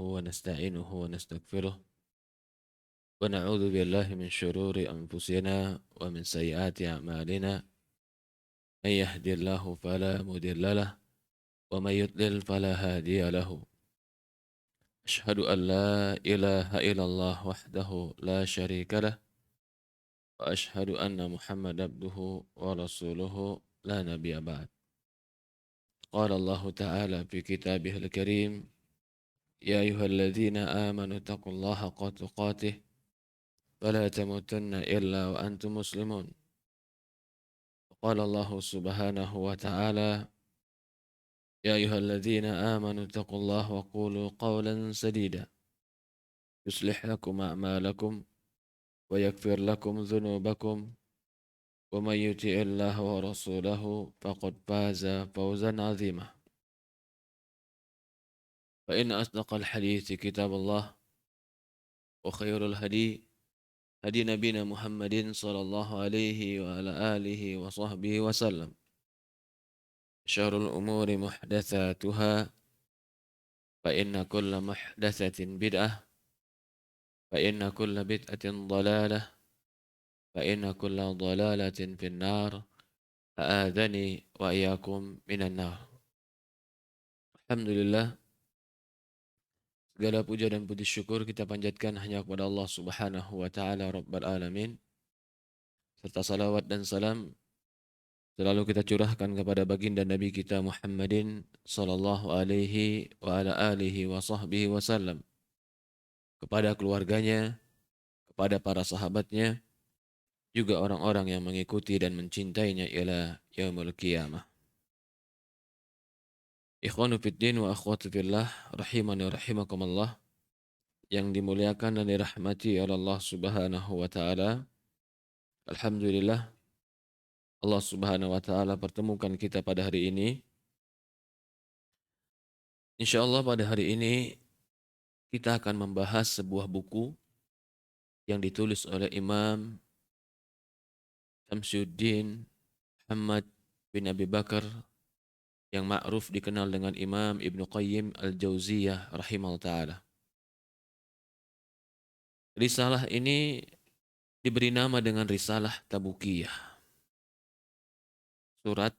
ونستعينه ونستغفره ونعوذ بالله من شرور أنفسنا ومن سيئات أعمالنا من يهدي الله فلا مضل له ومن يضلل فلا هادي له أشهد أن لا إله إلا الله وحده لا شريك له وأشهد أن محمد عبده ورسوله لا نبي بعد قال الله تعالى في كتابه الكريم يا أيها الذين آمنوا اتقوا الله حق تقاته ولا تموتن إلا وأنتم مسلمون قال الله سبحانه وتعالى يا أيها الذين آمنوا اتقوا الله وقولوا قولا سديدا يصلح لكم أعمالكم ويغفر لكم ذنوبكم ومن يطع الله ورسوله فقد فاز فوزا عظيما فإن أصدق الحديث كتاب الله وخير الهدي هدي نبينا محمد صلى الله عليه وعلى آله وصحبه وسلم شر الأمور محدثاتها فإن كل محدثة بدعة فإن كل بدعة ضلالة فإن كل ضلالة في النار أعاذني وإياكم من النار. Alhamdulillah, segala puja dan puji syukur kita panjatkan hanya kepada Allah Subhanahu wa taala Rabbul Alamin, serta salawat dan salam selalu kita curahkan kepada baginda Nabi kita Muhammadin sallallahu alaihi wa ala alihi wa sahbihi wasallam, kepada keluarganya, kepada para sahabatnya, juga orang-orang yang mengikuti dan mencintainya ila yaumul qiyamah. Ikhwanu fiddin wa akhwatu fillah, rahimani wa rahimakumullah, yang dimuliakan dan dirahmati oleh Allah Subhanahu wa taala. Alhamdulillah, Allah Subhanahu wa taala pertemukan kita pada hari ini. Insyaallah pada hari ini kita akan membahas sebuah buku yang ditulis oleh Imam Syamsuddin Muhammad bin Abi Bakar, yang ma'ruf dikenal dengan Imam Ibnu Qayyim Al-Jauziyah rahimahullah ta'ala. Risalah ini diberi nama dengan Risalah Tabukiyah, Surat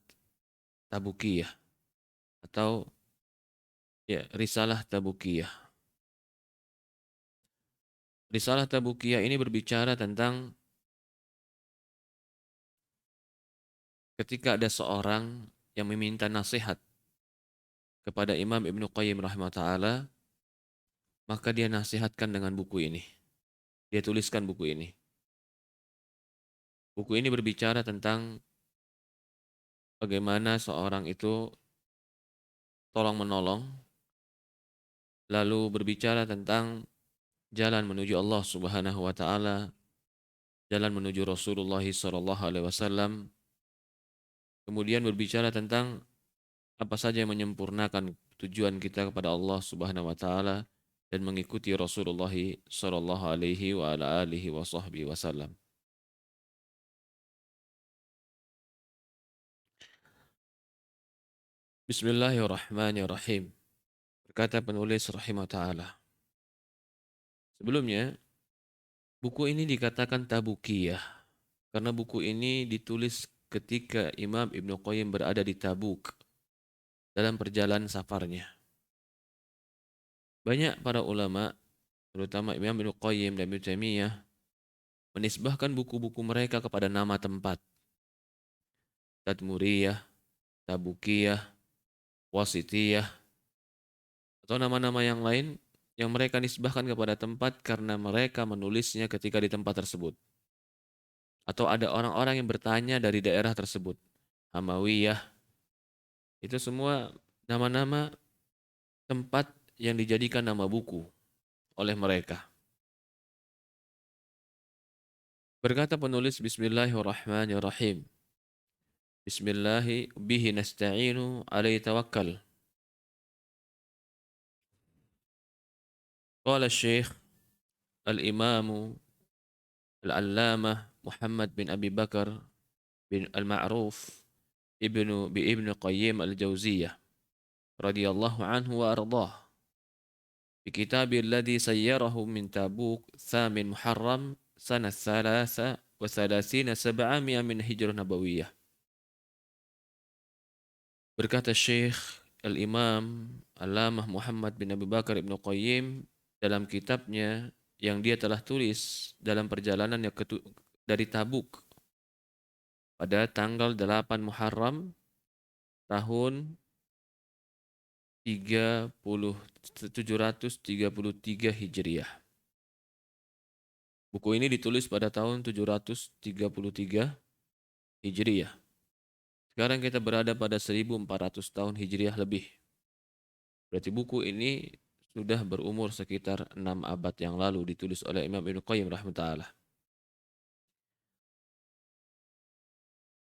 Tabukiyah, atau Risalah Tabukiyah. Risalah Tabukiyah ini berbicara tentang ketika ada seorang yang meminta nasihat kepada Imam Ibnu Qayyim rahimahullah ta'ala, maka dia nasihatkan dengan buku ini. Dia tuliskan buku ini. Buku ini berbicara tentang bagaimana seorang itu tolong-menolong, lalu berbicara tentang jalan menuju Allah Subhanahu wa taala, jalan menuju Rasulullah sallallahu alaihi wasallam. Kemudian berbicara tentang apa saja yang menyempurnakan tujuan kita kepada Allah Subhanahu wa taala dan mengikuti Rasulullah sallallahu alaihi wa ala alihi wasallam. Bismillahirrahmanirrahim. Berkata penulis rahimah ta'ala, sebelumnya buku ini dikatakan Tabukiyah karena buku ini ditulis ketika Imam Ibnu Qayyim berada di Tabuk dalam perjalanan safarnya. Banyak para ulama, terutama Imam Ibnu Qayyim dan Ibnu Taimiyah, menisbahkan buku-buku mereka kepada nama tempat. Tadmuriyah, Tabukiyah, Wasitiyah, atau nama-nama yang lain yang mereka nisbahkan kepada tempat karena mereka menulisnya ketika di tempat tersebut. Atau ada orang-orang yang bertanya dari daerah tersebut. Hamawiyah, itu semua nama-nama tempat yang dijadikan nama buku oleh mereka. Berkata penulis, Bismillahirrahmanirrahim. Bismillahi bihi nasta'inu alaihi tawakkal. Qala Syekh Al-Imamu Al-Allamah Muhammad bin Abi Bakar bin Al-Ma'ruf Ibnu Qayyim Al-Jauziyah radhiyallahu anhu wa ardah. Fi kitabil ladzi sayyarahu min Tabuk thamin Muharram sanah thalatha wa thalathina sab'amiyah min Hijrah Nabawiyah. Berkata Syekh Al-Imam Allamah Muhammad bin Abi Bakar Ibnu Qayyim dalam kitabnya yang dia telah tulis dalam perjalanan dari Tabuk pada tanggal 8 Muharram tahun 733 Hijriah. Buku ini ditulis pada tahun 733 Hijriah. Sekarang kita berada pada 1400 tahun Hijriah lebih. Berarti buku ini sudah berumur sekitar 6 abad yang lalu ditulis oleh Imam Ibnu Qayyim rahimahullah.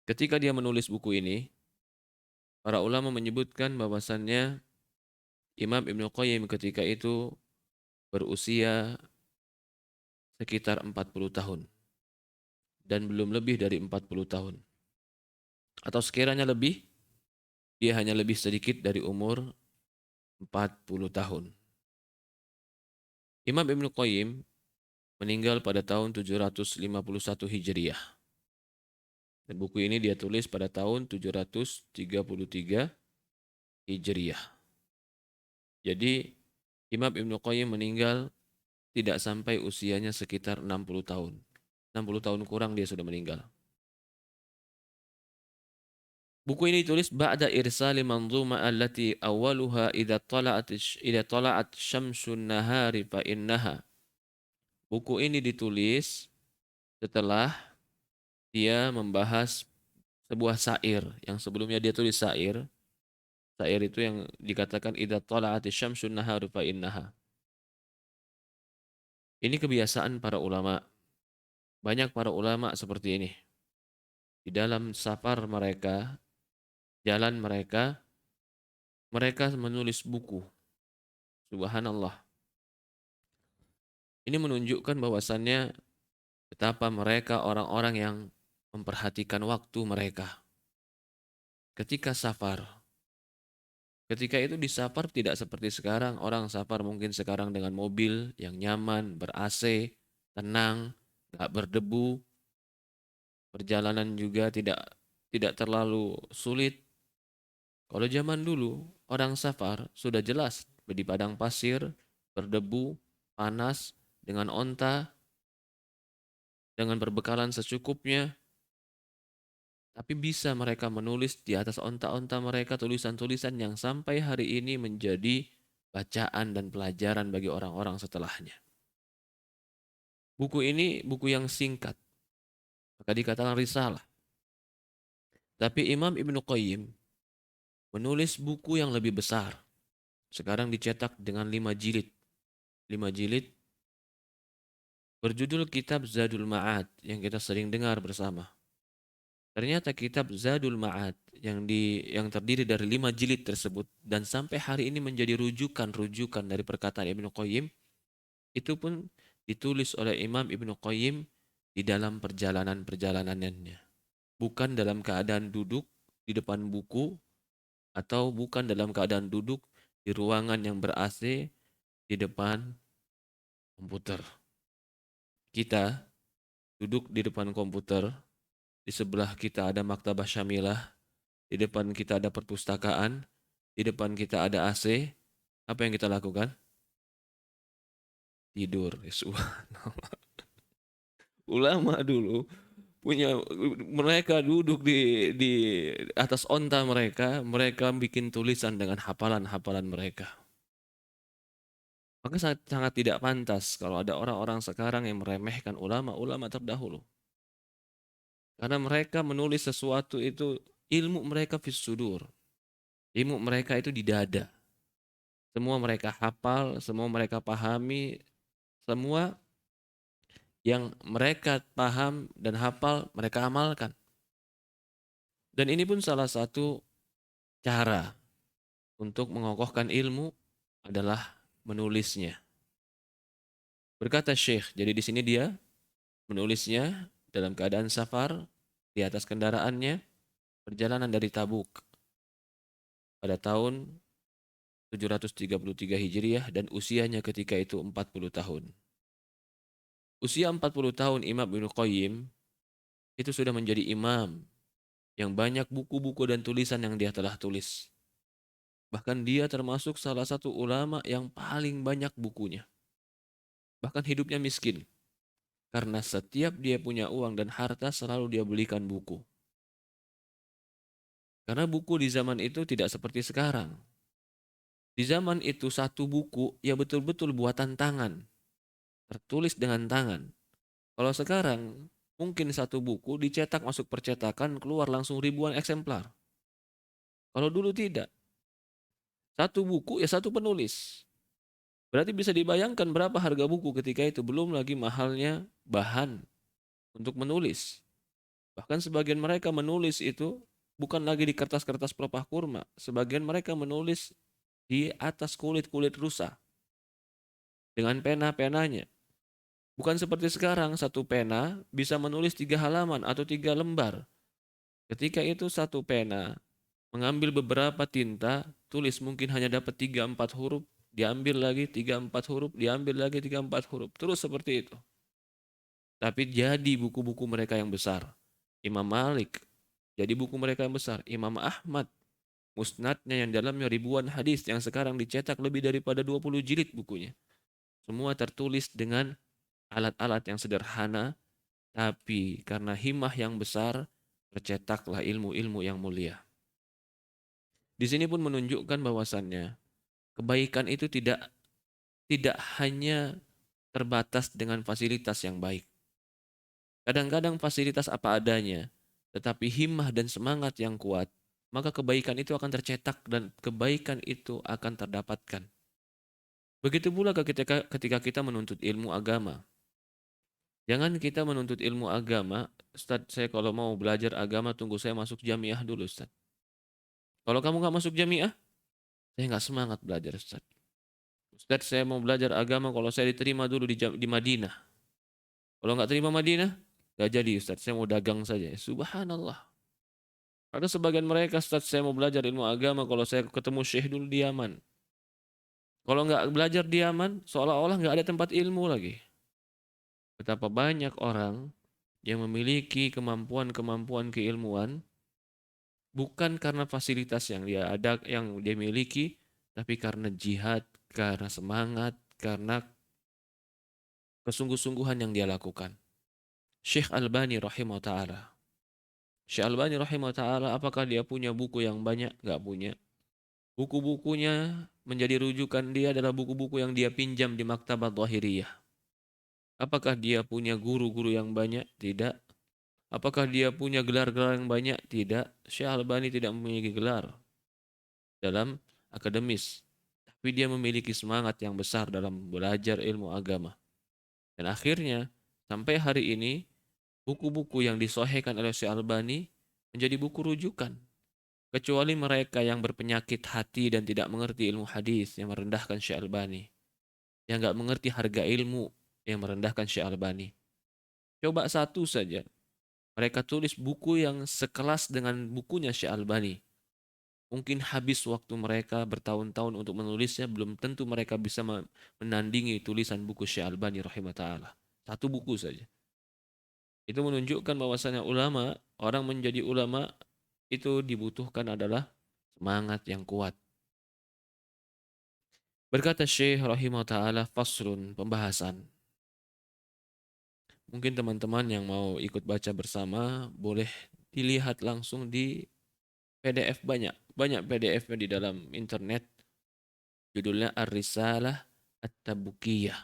Ketika dia menulis buku ini, para ulama menyebutkan bahwasannya Imam Ibnu Qayyim ketika itu berusia sekitar 40 tahun dan belum lebih dari 40 tahun. Atau sekiranya lebih, dia hanya lebih sedikit dari umur 40 tahun. Imam Ibnu Qayyim meninggal pada tahun 751 Hijriah. Dan buku ini dia tulis pada tahun 733 Hijriah. Jadi Imam Ibnu Qayyim meninggal tidak sampai usianya sekitar 60 tahun. 60 tahun kurang dia sudah meninggal. Buku ini ditulis ba'da irsali manzuma allati awwaluha idza tala'at syamsun nahari fa innaha. Buku ini ditulis setelah dia membahas sebuah syair yang sebelumnya dia tulis syair. Syair itu yang dikatakan idza tala'at syamsun nahari fa innaha. Ini kebiasaan para ulama. Banyak para ulama seperti ini. Di dalam safar mereka, jalan mereka, mereka menulis buku. Subhanallah. Ini menunjukkan bahwasannya betapa mereka orang-orang yang memperhatikan waktu mereka. Ketika safar. Ketika itu di safar tidak seperti sekarang. Orang safar mungkin sekarang dengan mobil yang nyaman, ber-AC, tenang, gak berdebu. Perjalanan juga tidak terlalu sulit. Kalau zaman dulu, orang safar sudah jelas di padang pasir, berdebu, panas, dengan onta, dengan perbekalan secukupnya. Tapi bisa mereka menulis di atas onta-onta mereka tulisan-tulisan yang sampai hari ini menjadi bacaan dan pelajaran bagi orang-orang setelahnya. Buku ini buku yang singkat, maka dikatakan risalah. Tapi Imam Ibnu Qayyim menulis buku yang lebih besar. Sekarang dicetak dengan 5 jilid. 5 jilid berjudul Kitab Zadul Ma'ad yang kita sering dengar bersama. Ternyata kitab Zadul Ma'ad yang terdiri dari 5 jilid tersebut dan sampai hari ini menjadi rujukan-rujukan dari perkataan Ibnu Qayyim itu pun ditulis oleh Imam Ibnu Qayyim di dalam perjalanan-perjalanannya. Bukan dalam keadaan duduk di depan buku atau bukan dalam keadaan duduk di ruangan yang ber-AC di depan komputer. Kita duduk di depan komputer, di sebelah kita ada maktabah syamilah, di depan kita ada perpustakaan, di depan kita ada AC. Apa yang kita lakukan? Tidur. Subhanallah. Ulama dulu mereka duduk di atas onta mereka, mereka bikin tulisan dengan hafalan-hafalan mereka. Maka sangat tidak pantas kalau ada orang-orang sekarang yang meremehkan ulama-ulama terdahulu. Karena mereka menulis sesuatu itu, ilmu mereka fis sudur. Ilmu mereka itu di dada. Semua mereka hafal, semua mereka pahami, semua yang mereka paham dan hafal mereka amalkan. Dan ini pun salah satu cara untuk mengokohkan ilmu adalah menulisnya. Berkata Syekh, jadi di sini dia menulisnya dalam keadaan safar di atas kendaraannya perjalanan dari Tabuk pada tahun 733 Hijriah dan usianya ketika itu 40 tahun. Usia 40 tahun Imam Ibnu Qayyim itu sudah menjadi imam yang banyak buku-buku dan tulisan yang dia telah tulis. Bahkan dia termasuk salah satu ulama yang paling banyak bukunya. Bahkan hidupnya miskin. Karena setiap dia punya uang dan harta selalu dia belikan buku. Karena buku di zaman itu tidak seperti sekarang. Di zaman itu satu buku ya betul-betul buatan tangan. Tertulis dengan tangan. Kalau sekarang mungkin satu buku dicetak masuk percetakan keluar langsung ribuan eksemplar. Kalau dulu tidak. Satu buku ya satu penulis. Berarti bisa dibayangkan berapa harga buku ketika itu. Belum lagi mahalnya bahan untuk menulis. Bahkan sebagian mereka menulis itu bukan lagi di kertas-kertas pelepah kurma. Sebagian mereka menulis di atas kulit-kulit rusa. Dengan pena-penanya. Bukan seperti sekarang, satu pena bisa menulis 3 halaman atau 3 lembar. Ketika itu satu pena mengambil beberapa tinta, tulis mungkin hanya dapat 3-4 huruf, diambil lagi 3-4 huruf, diambil lagi 3-4 huruf. Terus seperti itu. Tapi jadi buku-buku mereka yang besar. Imam Malik, jadi buku mereka yang besar. Imam Ahmad, musnadnya yang dalamnya ribuan hadis yang sekarang dicetak lebih daripada 20 jilid bukunya. Semua tertulis dengan alat-alat yang sederhana, tapi karena himmah yang besar, tercetaklah ilmu-ilmu yang mulia. Di sini pun menunjukkan bahwasannya kebaikan itu tidak hanya terbatas dengan fasilitas yang baik. Kadang-kadang fasilitas apa adanya, tetapi himmah dan semangat yang kuat, maka kebaikan itu akan tercetak dan kebaikan itu akan terdapatkan. Begitu pula ketika kita menuntut ilmu agama. Jangan kita menuntut ilmu agama, Ustaz, saya kalau mau belajar agama tunggu saya masuk jamiah dulu, Ustaz. Kalau kamu nggak masuk jamiah, saya nggak semangat belajar, Ustaz. Ustaz, saya mau belajar agama kalau saya diterima dulu di Madinah. Kalau nggak terima Madinah, nggak jadi, Ustaz. Saya mau dagang saja. Subhanallah. Ada sebagian mereka, Ustaz, saya mau belajar ilmu agama kalau saya ketemu syekh dulu di Yaman. Kalau nggak belajar di Yaman, seolah-olah nggak ada tempat ilmu lagi. Betapa banyak orang yang memiliki kemampuan-kemampuan keilmuan bukan karena fasilitas yang yang dia miliki, tapi karena jihad, karena semangat, karena kesungguh-sungguhan yang dia lakukan. Syekh Albani rahimahullah ta'ala. Syekh Albani rahimahullah ta'ala, apakah dia punya buku yang banyak? Nggak punya. Buku-bukunya menjadi rujukan dia adalah buku-buku yang dia pinjam di maktabat zahiriyah. Apakah dia punya guru-guru yang banyak? Tidak. Apakah dia punya gelar-gelar yang banyak? Tidak. Syekh Albani tidak memiliki gelar dalam akademis. Tapi dia memiliki semangat yang besar dalam belajar ilmu agama. Dan akhirnya, sampai hari ini, buku-buku yang disahihkan oleh Syekh Albani menjadi buku rujukan. Kecuali mereka yang berpenyakit hati dan tidak mengerti ilmu hadis yang merendahkan Syekh Albani. Yang nggak mengerti harga ilmu yang merendahkan Syekh Albani. Coba satu saja. Mereka tulis buku yang sekelas dengan bukunya Syekh Albani. Mungkin habis waktu mereka bertahun-tahun untuk menulisnya, belum tentu mereka bisa menandingi tulisan buku Syekh Albani rahimah ta'ala. Satu buku saja. Itu menunjukkan bahwasanya ulama, orang menjadi ulama itu dibutuhkan adalah semangat yang kuat. Berkata Syekh rahimah ta'ala, faslun, pembahasan. Mungkin teman-teman yang mau ikut baca bersama boleh dilihat langsung di PDF banyak. Banyak PDF-nya di dalam internet. Judulnya Ar-Risalah At-Tabukiyah.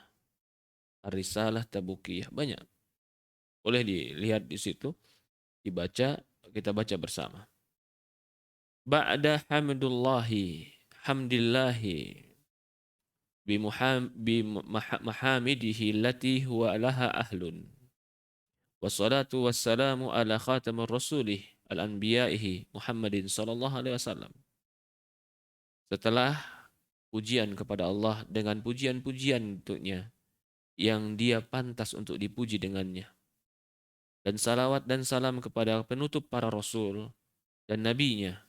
Ar-Risalah Tabukiyah. Banyak. Boleh dilihat di situ. Dibaca, kita baca bersama. Ba'da hamdulillahi. Hamdillahi. Bimahamidihi allati huwa laha ahlun. Wassalatu wassalamu ala khatamur rasulih al-anbiya'ihi Muhammadin sallallahu alaihi wasallam. Setelah pujian kepada Allah dengan pujian-pujian untuknya yang dia pantas untuk dipuji dengannya. Dan salawat dan salam kepada penutup para rasul dan nabinya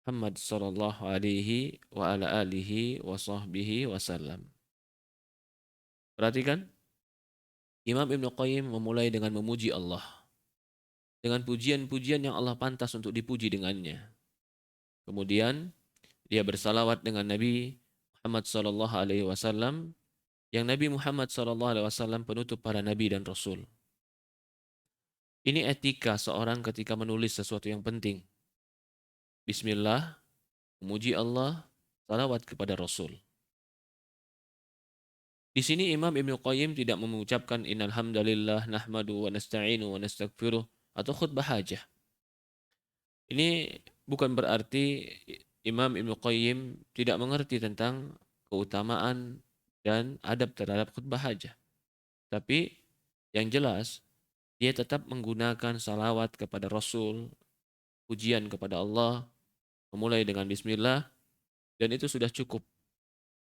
Muhammad sallallahu alaihi wa ala alihi wa sahbihi wasallam. Perhatikan, Imam Ibnu Qayyim memulai dengan memuji Allah, dengan pujian-pujian yang Allah pantas untuk dipuji dengannya. Kemudian dia bersalawat dengan Nabi Muhammad sallallahu alaihi wasallam, yang Nabi Muhammad sallallahu alaihi wasallam penutup para nabi dan rasul. Ini etika seorang ketika menulis sesuatu yang penting. Bismillah, memuji Allah, salawat kepada Rasul. Di sini Imam Ibnu Qayyim tidak mengucapkan innal hamdalillah nahmadu wa nasta'inu wa nastaghfiruh atau khutbah hajah. Ini bukan berarti Imam Ibnu Qayyim tidak mengerti tentang keutamaan dan adab terhadap khutbah hajah. Tapi yang jelas dia tetap menggunakan salawat kepada Rasul, pujian kepada Allah, memulai dengan bismillah, dan itu sudah cukup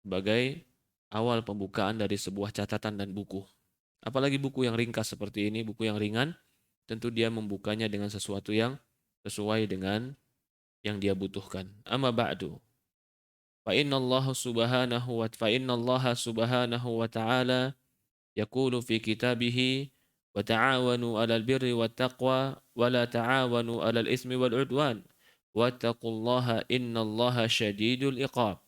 sebagai awal pembukaan dari sebuah catatan dan buku. Apalagi buku yang ringkas seperti ini, buku yang ringan, tentu dia membukanya dengan sesuatu yang sesuai dengan yang dia butuhkan. Amma ba'du. Fa inna Allah subhanahu wa ta'ala yaqulu fi kitabih wa ta'awanu 'alal birri wat taqwa wa la ta'awanu 'alal ismi wal 'udwan wattaqullaha innallaha syadidul iqab.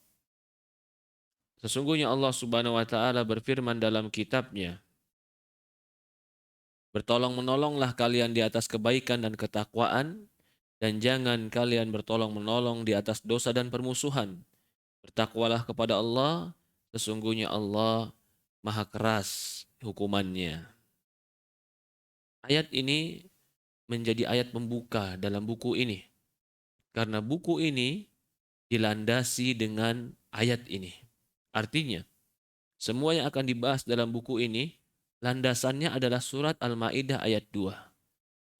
Sesungguhnya Allah Subhanahu wa taala berfirman dalam kitabnya, bertolong-menolonglah kalian di atas kebaikan dan ketakwaan, dan jangan kalian bertolong-menolong di atas dosa dan permusuhan. Bertakwalah kepada Allah, sesungguhnya Allah maha keras hukumannya. Ayat ini menjadi ayat pembuka dalam buku ini, karena buku ini dilandasi dengan ayat ini. Artinya, semua yang akan dibahas dalam buku ini, landasannya adalah surat Al-Ma'idah ayat 2.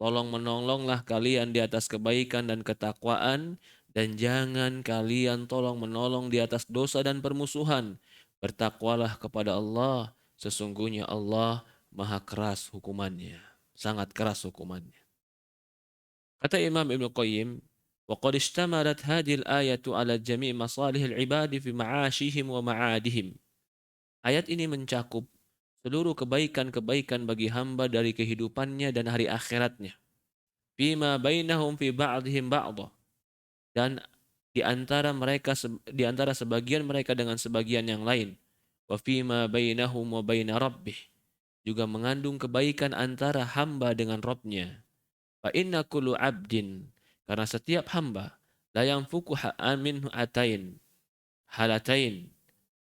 Tolong menolonglah kalian di atas kebaikan dan ketakwaan, dan jangan kalian tolong menolong di atas dosa dan permusuhan. Bertakwalah kepada Allah, sesungguhnya Allah maha keras hukumannya. Sangat keras hukumannya. Kata Imam Ibn Qayyim, وَقَدْ اشْتَمَلَتْ هَذِهِ الْآيَةُ عَلَى جَمِيعِ مَصَالِحِ الْعِبَادِ فِي مَعَاشِهِمْ وَمَعَادِهِمْ. Ayat ini mencakup seluruh kebaikan-kebaikan bagi hamba dari kehidupannya dan hari akhiratnya. Fima bainahum fi ba'dihim ba'dha. Dan di antara sebagian mereka dengan sebagian yang lain. Wa fima bainahum wa baina rabbih. Juga mengandung kebaikan antara hamba dengan Rabbnya. Fa inna kullu abdin, karena setiap hamba, la yanfuku minhu atain, halatain,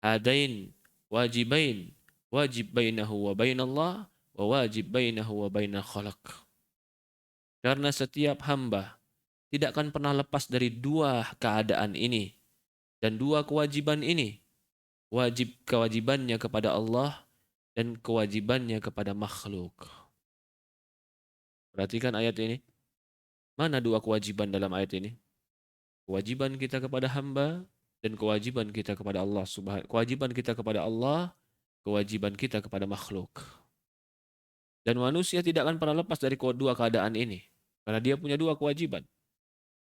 hadain, wajibain, wajib bainahu wa bainallah, wa wajib bainahu wa bainal khalaq. Karena setiap hamba tidak akan pernah lepas dari dua keadaan ini dan dua kewajiban ini. Kewajibannya kepada Allah dan kewajibannya kepada makhluk. Perhatikan ayat ini. Mana dua kewajiban dalam ayat ini? Kewajiban kita kepada hamba dan kewajiban kita kepada Allah Subhanahu. Kewajiban kita kepada Allah, kewajiban kita kepada makhluk. Dan manusia tidak akan pernah lepas dari kedua keadaan ini. Karena dia punya dua kewajiban.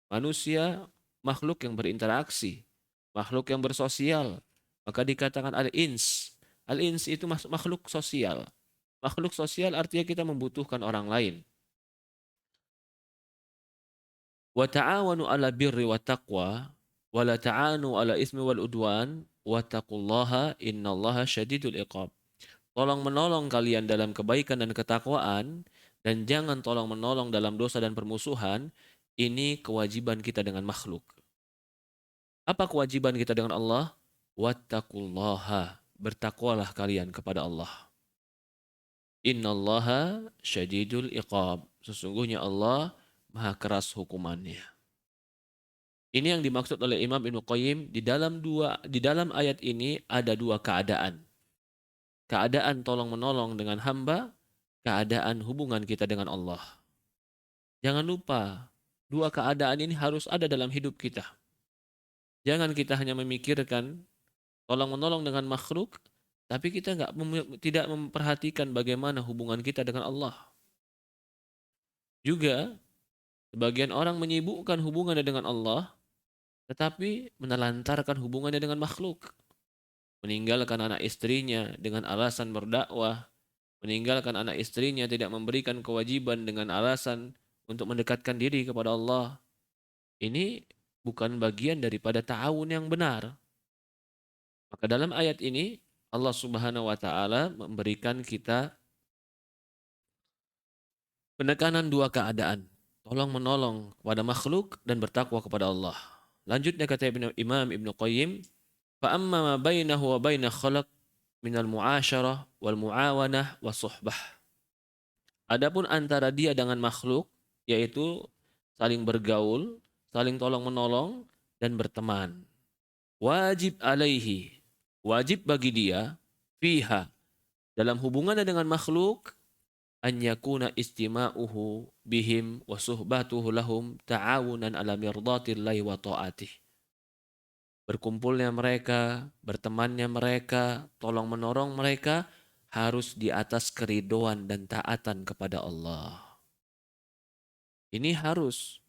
Manusia, makhluk yang berinteraksi. Makhluk yang bersosial. Maka dikatakan al-ins. Al-ins itu makhluk sosial. Makhluk sosial artinya kita membutuhkan orang lain. Wa ta'awanu 'ala birri wa taqwa wa la ta'anu 'ala ismi wal udwan wattaqullaha innallaha syadidul iqab. Tolong menolong kalian dalam kebaikan dan ketakwaan, dan jangan tolong menolong dalam dosa dan permusuhan. Ini kewajiban kita dengan makhluk. Apa kewajiban kita dengan Allah? Wattaqullaha, bertakwalah kalian kepada Allah. Innallaha syadidul iqab, sesungguhnya Allah maha keras hukumannya. Ini yang dimaksud oleh Imam Ibnu Qayyim. Di dalam ayat ini ada dua keadaan. Keadaan tolong menolong dengan hamba, keadaan hubungan kita dengan Allah. Jangan lupa, dua keadaan ini harus ada dalam hidup kita. Jangan kita hanya memikirkan tolong menolong dengan makhluk, tapi kita tidak memperhatikan bagaimana hubungan kita dengan Allah. Juga sebagian orang menyibukkan hubungannya dengan Allah tetapi menelantarkan hubungannya dengan makhluk, meninggalkan anak istrinya dengan alasan berdakwah, meninggalkan anak istrinya tidak memberikan kewajiban dengan alasan untuk mendekatkan diri kepada Allah. Ini bukan bagian daripada ta'awun yang benar. Maka dalam ayat ini Allah Subhanahu wa taala memberikan kita penekanan dua keadaan, tolong menolong kepada makhluk dan bertakwa kepada Allah. Lanjutnya kata Imam Ibnu Qayyim, fa amma ma bainahu wa baina khalaq minal muasyarah wal muawanah was suhbah. Adapun antara dia dengan makhluk, yaitu saling bergaul, saling tolong menolong dan berteman. Wajib alaihi, wajib bagi dia fiha, dalam hubungannya dengan makhluk, an yakuna istima'uhu bihim wa suhbatuhu lahum ta'awunan ala mirdatillahi wa ta'atih. Berkumpulnya mereka, bertemannya mereka, tolong menolong mereka harus di atas keridoan dan taatan kepada Allah. Ini harus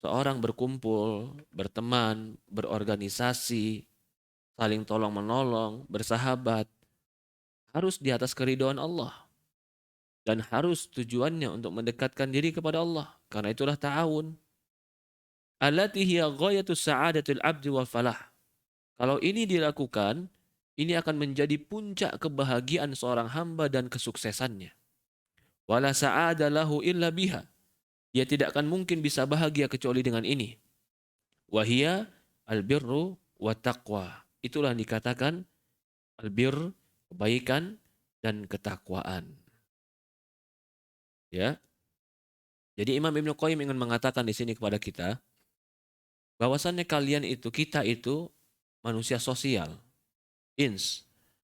seorang berkumpul, berteman, berorganisasi, saling tolong menolong, bersahabat, harus di atas keridoan Allah. Dan harus tujuannya untuk mendekatkan diri kepada Allah. Karena itulah ta'awun. Allati hiya ghayatu sa'adatul abdi wa falah. Kalau ini dilakukan, ini akan menjadi puncak kebahagiaan seorang hamba dan kesuksesannya. Wala sa'ada lahu illa biha. Dia tidak akan mungkin bisa bahagia kecuali dengan ini. Wahia albirru wa taqwa. Itulah yang dikatakan albir, kebaikan dan ketakwaan. Ya. Jadi Imam Ibnu Qayyim ingin mengatakan di sini kepada kita bahwasannya kita itu manusia sosial, ins.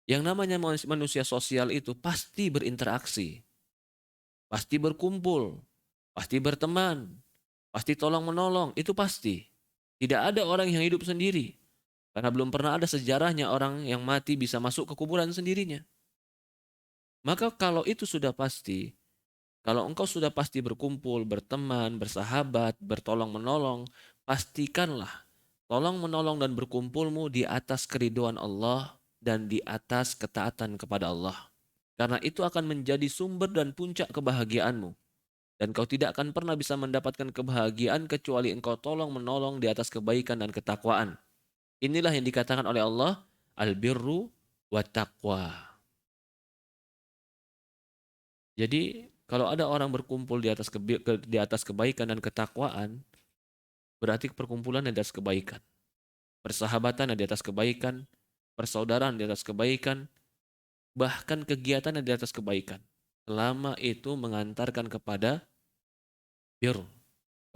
Yang namanya manusia sosial itu pasti berinteraksi, pasti berkumpul, pasti berteman, pasti tolong menolong, itu pasti. Tidak ada orang yang hidup sendiri. Karena belum pernah ada sejarahnya orang yang mati bisa masuk ke kuburan sendirinya. Maka kalau itu sudah pasti, kalau engkau sudah pasti berkumpul, berteman, bersahabat, bertolong menolong, pastikanlah tolong menolong dan berkumpulmu di atas keriduan Allah dan di atas ketaatan kepada Allah. Karena itu akan menjadi sumber dan puncak kebahagiaanmu. Dan kau tidak akan pernah bisa mendapatkan kebahagiaan kecuali engkau tolong menolong di atas kebaikan dan ketakwaan. Inilah yang dikatakan oleh Allah, albirru wa taqwa. Jadi kalau ada orang berkumpul di atas kebaikan dan ketakwaan, berarti perkumpulan di atas kebaikan. Persahabatan di atas kebaikan, persaudaraan di atas kebaikan, bahkan kegiatan di atas kebaikan. Selama itu mengantarkan kepada bir,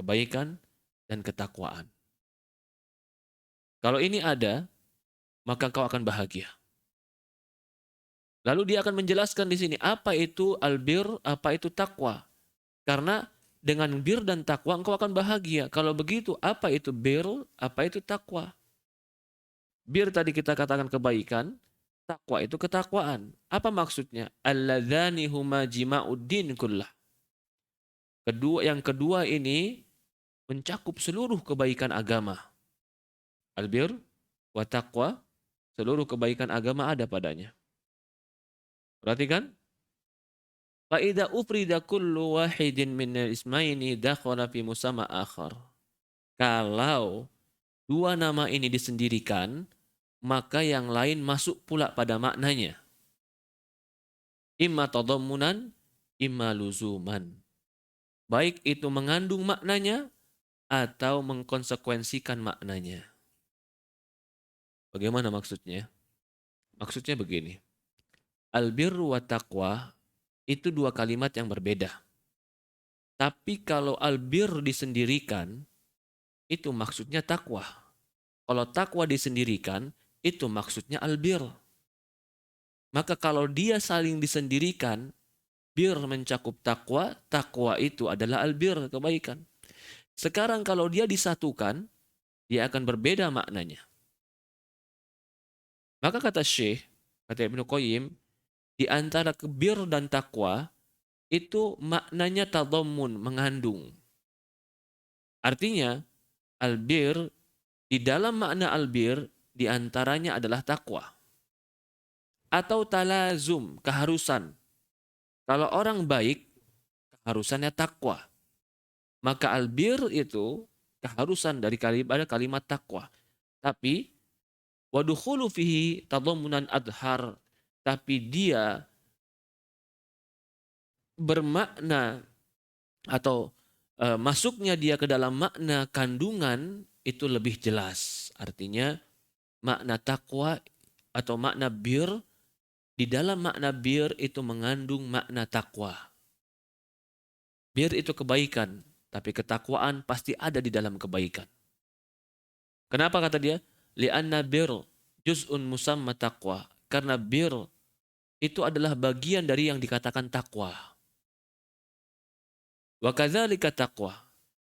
kebaikan dan ketakwaan. Kalau ini ada, maka kau akan bahagia. Lalu dia akan menjelaskan di sini apa itu albir, apa itu takwa. Karena dengan bir dan takwa engkau akan bahagia. Kalau begitu, apa itu bir, apa itu takwa? Bir tadi kita katakan kebaikan, takwa itu ketakwaan. Apa maksudnya? Alladzani huma jima'uddin kullah. Yang kedua ini mencakup seluruh kebaikan agama. Albir wa taqwa, seluruh kebaikan agama ada padanya. Perhatikan. Fa idza ufrida kullu wahidin min al-ismaini dakhala fi musamma akhar. Kalau dua nama ini disendirikan, maka yang lain masuk pula pada maknanya. Imma tadammunan, imma luzuman. Baik itu mengandung maknanya atau mengkonsekuensikan maknanya. Bagaimana maksudnya? Maksudnya begini. Albirru wa taqwa itu dua kalimat yang berbeda. Tapi kalau albir disendirikan, itu maksudnya takwa. Kalau takwa disendirikan, itu maksudnya albir. Maka kalau dia saling disendirikan, bir mencakup takwa, takwa itu adalah albir, kebaikan. Sekarang kalau dia disatukan, dia akan berbeda maknanya. Maka kata Syekh, kata Ibnu Qayyim, di antara kebir dan takwa, itu maknanya tadammun, mengandung. Artinya, albir Di dalam makna albir diantaranya adalah takwa. Atau talazum, keharusan. Kalau orang baik, keharusannya takwa. Maka albir itu keharusan dari kalimat takwa. Tapi wadukhulu fihi tadammunan adhar. Tapi dia bermakna atau masuknya dia ke dalam makna kandungan itu lebih jelas. Artinya makna takwa atau makna bir, di dalam makna bir itu mengandung makna takwa. Bir itu kebaikan, tapi ketakwaan pasti ada di dalam kebaikan. Kenapa kata dia? Li'anna bir juz'un musamma taqwa. Karena bir itu adalah bagian dari yang dikatakan takwa. Wa kadzalika taqwa.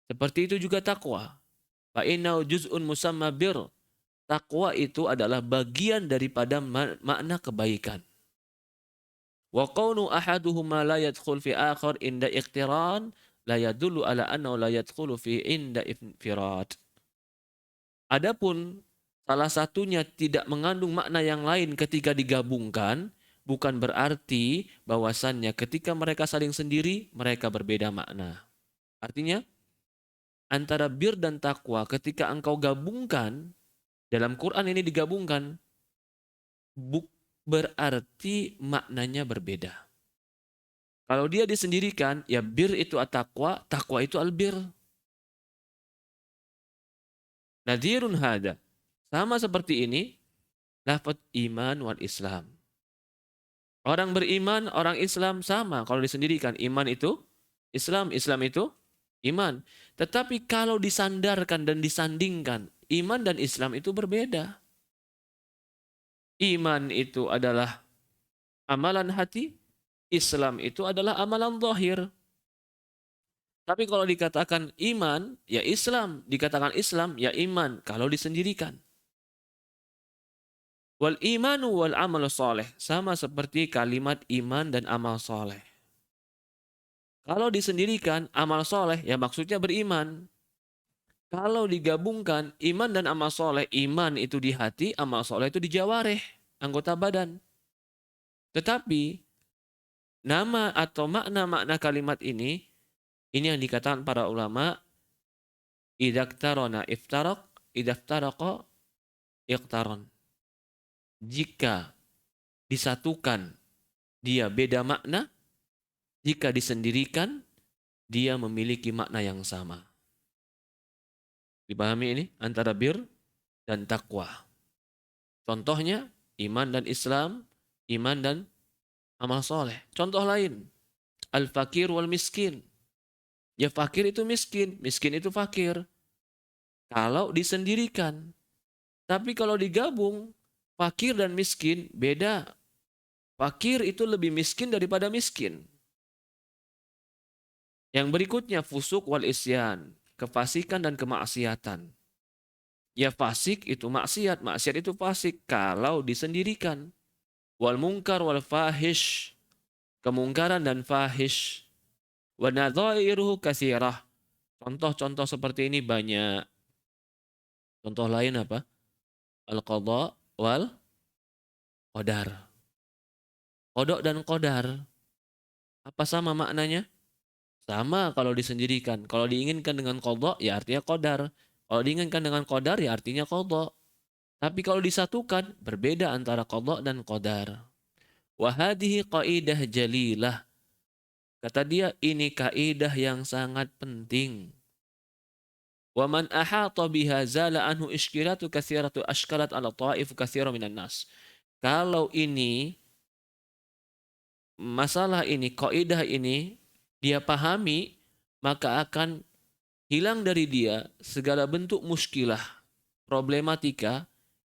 Seperti itu juga takwa. Fa innahu juz'un musamma bir. Takwa itu adalah bagian daripada makna kebaikan. Wa qawnu ahaduhuma la yadkhul fi akhar inda iqtiran la yadullu ala annahu la yadkhulu fi inda infirad. Adapun salah satunya tidak mengandung makna yang lain ketika digabungkan, bukan berarti bahwasannya ketika mereka saling sendiri, mereka berbeda makna. Artinya, antara bir dan takwa ketika engkau gabungkan, dalam Quran ini digabungkan, berarti maknanya berbeda. Kalau dia disendirikan, ya bir itu at-taqwa, takwa itu albir. Nadhirun hada. Sama seperti ini, lafaz iman wal Islam. Orang beriman, orang Islam sama. Kalau disendirikan, iman itu Islam, Islam itu iman. Tetapi kalau disandarkan dan disandingkan, iman dan Islam itu berbeda. Iman itu adalah amalan hati, Islam itu adalah amalan zahir. Tapi kalau dikatakan iman, ya Islam. Dikatakan Islam, ya iman. Kalau disendirikan. Wal imanu wal amal soleh. Sama seperti kalimat iman dan amal soleh. Kalau disendirikan, amal soleh, ya maksudnya beriman. Kalau digabungkan, iman dan amal soleh, iman itu di hati, amal soleh itu di jawareh, anggota badan. Tetapi, nama atau makna-makna kalimat ini yang dikatakan para ulama, idaktarona iftaraq, idaftaraqo iqtaron. Jika disatukan, dia beda makna. Jika disendirikan, dia memiliki makna yang sama. Dipahami ini? Antara bir dan takwa. Contohnya, iman dan Islam, iman dan amal soleh. Contoh lain, al-fakir wal miskin. Ya fakir itu miskin, miskin itu fakir. Kalau disendirikan. Tapi kalau digabung, fakir dan miskin beda. Fakir itu lebih miskin daripada miskin. Yang berikutnya fusuk wal isyan, kefasikan dan kemaksiatan. Ya fasik itu maksiat, maksiat itu fasik kalau disendirikan. Wal munkar wal fahish, kemungkaran dan fahish. Wa nadhairuhu katsirah. Contoh-contoh seperti ini banyak. Contoh lain apa? Al-qadha wal qadar. Qadha dan qadar. Apa sama maknanya? Sama kalau disendirikan. Kalau diinginkan dengan qadha, ya artinya qadar. Kalau diinginkan dengan qadar, ya artinya qadha. Tapi kalau disatukan, berbeda antara qadha dan qadar. Wa hadhihi qaidah jalilah. Kata dia, ini kaidah yang sangat penting. Wa man ahata biha zala anhu iskilatu katsiratu ashkalat ala ta'if katsira minan nas. Kalau ini masalah ini, kaidah ini dia pahami, maka akan hilang dari dia segala bentuk muskilah, problematika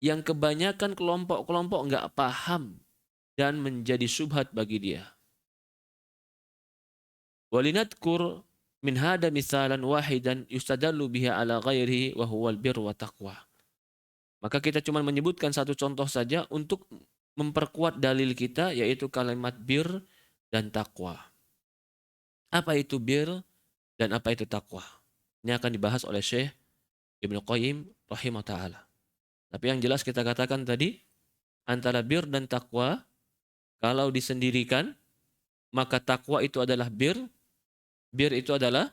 yang kebanyakan kelompok-kelompok enggak paham dan menjadi syubhat bagi dia. Walinadkur min hada misalan wahidan yustadallu biha ala ghairihi wa huwal bir wa taqwa. Maka kita cuma menyebutkan satu contoh saja untuk memperkuat dalil kita, yaitu kalimat bir dan takwa. Apa itu bir dan apa itu takwa? Ini akan dibahas oleh Syekh Ibnu Qayyim rahimah ta'ala. Tapi yang jelas kita katakan tadi, antara bir dan takwa, kalau disendirikan, maka takwa itu adalah bir itu adalah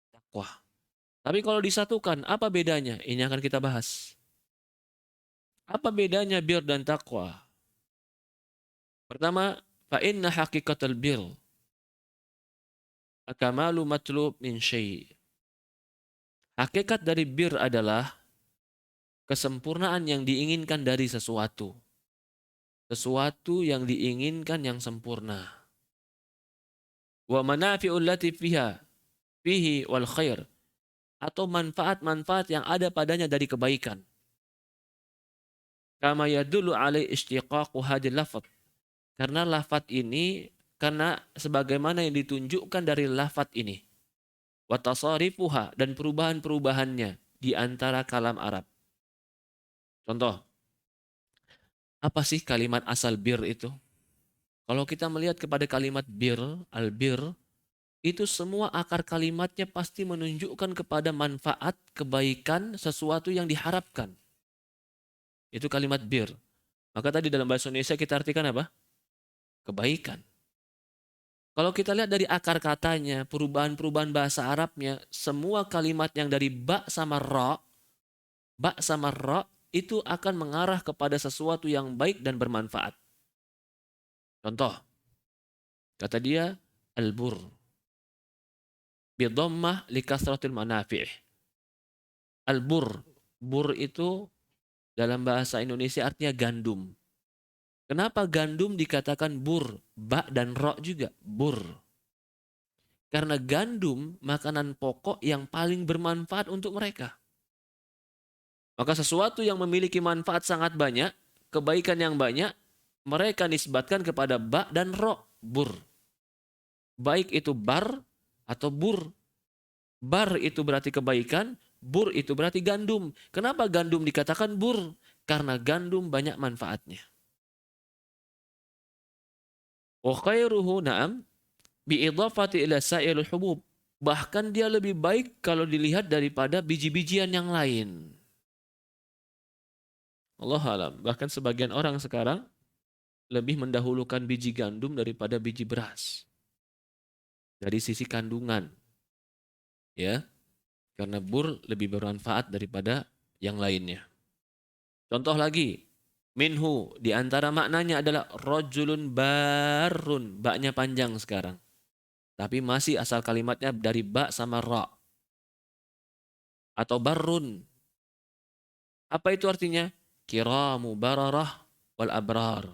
takwa. Tapi kalau disatukan, apa bedanya? Ini akan kita bahas. Apa bedanya bir dan takwa? Pertama, fa inna haqiqatal bir akamalu matlub min syai'. Hakikat dari bir adalah kesempurnaan yang diinginkan dari sesuatu. Sesuatu yang diinginkan yang sempurna. Wa manafi'ul lati fihi wal khair. Atau manfaat-manfaat yang ada padanya dari kebaikan. Kama yadullu alai istiqaqu hadil lafad. Karena lafad ini, karena sebagaimana yang ditunjukkan dari lafad ini. Wa tasarifuha, dan perubahan-perubahannya di antara kalam Arab. Contoh, apa sih kalimat asal bir itu? Kalau kita melihat kepada kalimat bir, al-bir, itu semua akar kalimatnya pasti menunjukkan kepada manfaat, kebaikan, sesuatu yang diharapkan. Itu kalimat bir. Maka tadi dalam bahasa Indonesia kita artikan apa? Kebaikan. Kalau kita lihat dari akar katanya, perubahan-perubahan bahasa Arabnya, semua kalimat yang dari ba sama ra itu akan mengarah kepada sesuatu yang baik dan bermanfaat. Contoh, kata dia al-bur. Bidhammah likasratil manafi'. Al-bur. Bur itu dalam bahasa Indonesia artinya gandum. Kenapa gandum dikatakan bur? Ba dan ro juga, bur. Karena gandum makanan pokok yang paling bermanfaat untuk mereka. Maka sesuatu yang memiliki manfaat sangat banyak, kebaikan yang banyak, mereka nisbatkan kepada ba dan ro, bur. Baik itu bar atau bur. Bar itu berarti kebaikan, bur itu berarti gandum. Kenapa gandum dikatakan bur? Karena gandum banyak manfaatnya. Wa khairuhu na'am bi'idhafati ila sa'iril hubub. Bahkan dia lebih baik kalau dilihat daripada biji-bijian yang lain. Allah alam. Bahkan sebagian orang sekarang lebih mendahulukan biji gandum daripada biji beras. Dari sisi kandungan. Ya. Karena bur lebih bermanfaat daripada yang lainnya. Contoh lagi. Minhu, di antara maknanya adalah rajulun barun. Baknya panjang sekarang. Tapi masih asal kalimatnya dari ba sama ra. Atau barun. Apa itu artinya? Kiramu bararah wal abrar.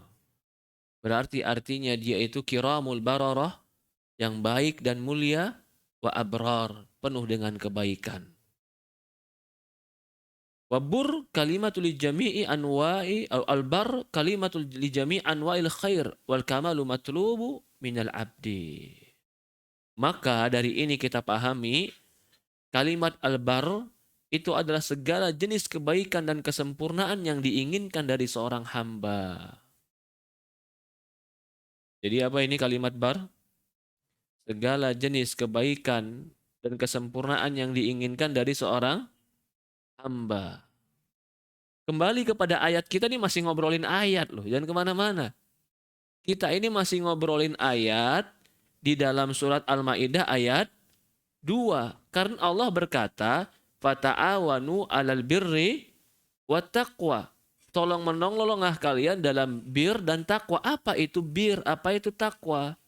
Berarti artinya dia itu kiramul bararah, yang baik dan mulia, wa abrar, penuh dengan kebaikan. Wabur kalimatul jami'i anwa'i al-bar kalimatul jami'i anwa'il khair wal kamalu matlubu minal abdi. Maka dari ini kita pahami kalimat al-bar itu adalah segala jenis kebaikan dan kesempurnaan yang diinginkan dari seorang hamba. Jadi apa ini kalimat bar? Segala jenis kebaikan dan kesempurnaan yang diinginkan dari seorang hamba. Kembali kepada ayat, kita ini masih ngobrolin ayat loh, jangan kemana-mana. Kita ini masih ngobrolin ayat di dalam surat Al-Maidah ayat 2. Karena Allah berkata, fata'awanu 'alal birri wat taqwa. Tolong menolonglah kalian dalam bir dan takwa. Apa itu bir? Apa itu takwa?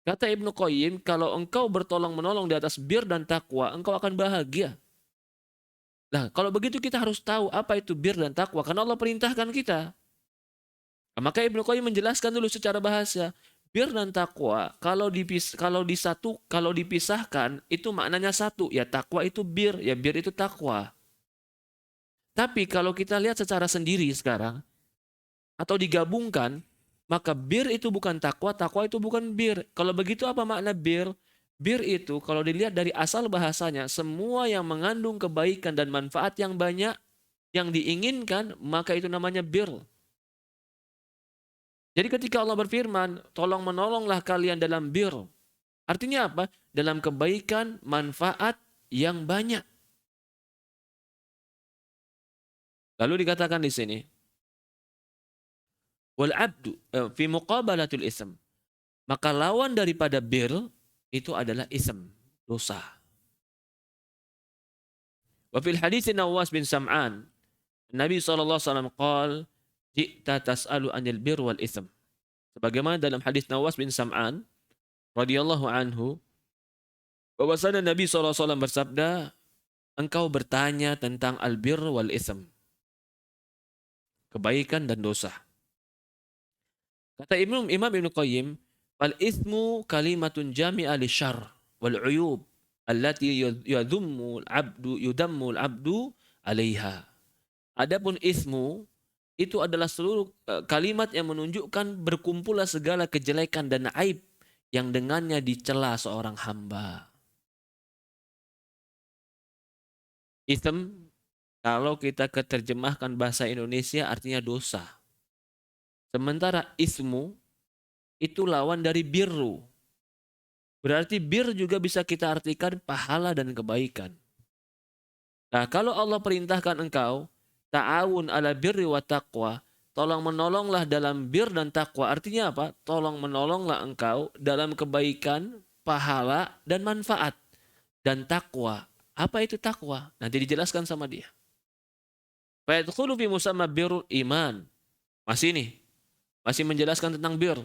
Kata Ibnu Qayyim, kalau engkau bertolong menolong di atas bir dan takwa, engkau akan bahagia. Nah, kalau begitu kita harus tahu apa itu bir dan takwa, karena Allah perintahkan kita. Nah, maka Ibnu Qayyim menjelaskan dulu secara bahasa. Bir dan takwa kalau dipisahkan itu maknanya satu, ya takwa itu bir, ya bir itu takwa. Tapi kalau kita lihat secara sendiri sekarang atau digabungkan, maka bir itu bukan takwa, takwa itu bukan bir. Kalau begitu apa makna bir? Bir itu kalau dilihat dari asal bahasanya, semua yang mengandung kebaikan dan manfaat yang banyak yang diinginkan, maka itu namanya bir. Jadi ketika Allah berfirman, tolong menolonglah kalian dalam bir. Artinya apa? Dalam kebaikan, manfaat yang banyak. Lalu dikatakan di sini, wal abdu fi muqabalatul ism. Maka lawan daripada bir itu adalah ism, dosa. Wa fil hadits Nawas bin Sam'an, Nabi SAW qala, "Ji'ta tas'alu 'anil bir wal ism." Sebagaimana dalam hadis Nawas bin Sam'an radhiyallahu anhu, bahwasanya Nabi SAW bersabda, engkau bertanya tentang albir wal ism, kebaikan dan dosa. Kata Imam Ibnu Qayyim, fal ismu kalimatun jami'a li syarr wal uyub allati yudammu al-abdu 'alaiha. Adapun ismu itu adalah seluruh kalimat yang menunjukkan berkumpullah segala kejelekan dan aib yang dengannya dicela seorang hamba. Ism kalau kita keterjemahkan bahasa Indonesia artinya dosa. Sementara ismu itu lawan dari birru. Berarti bir juga bisa kita artikan pahala dan kebaikan. Nah, kalau Allah perintahkan engkau ta'awun ala birri wa taqwa, tolong menolonglah dalam bir dan takwa. Artinya apa? Tolong menolonglah engkau dalam kebaikan, pahala dan manfaat dan takwa. Apa itu takwa? Nanti dijelaskan sama dia. Fa yadkhulu fi musamma birrul iman. Masih menjelaskan tentang bir.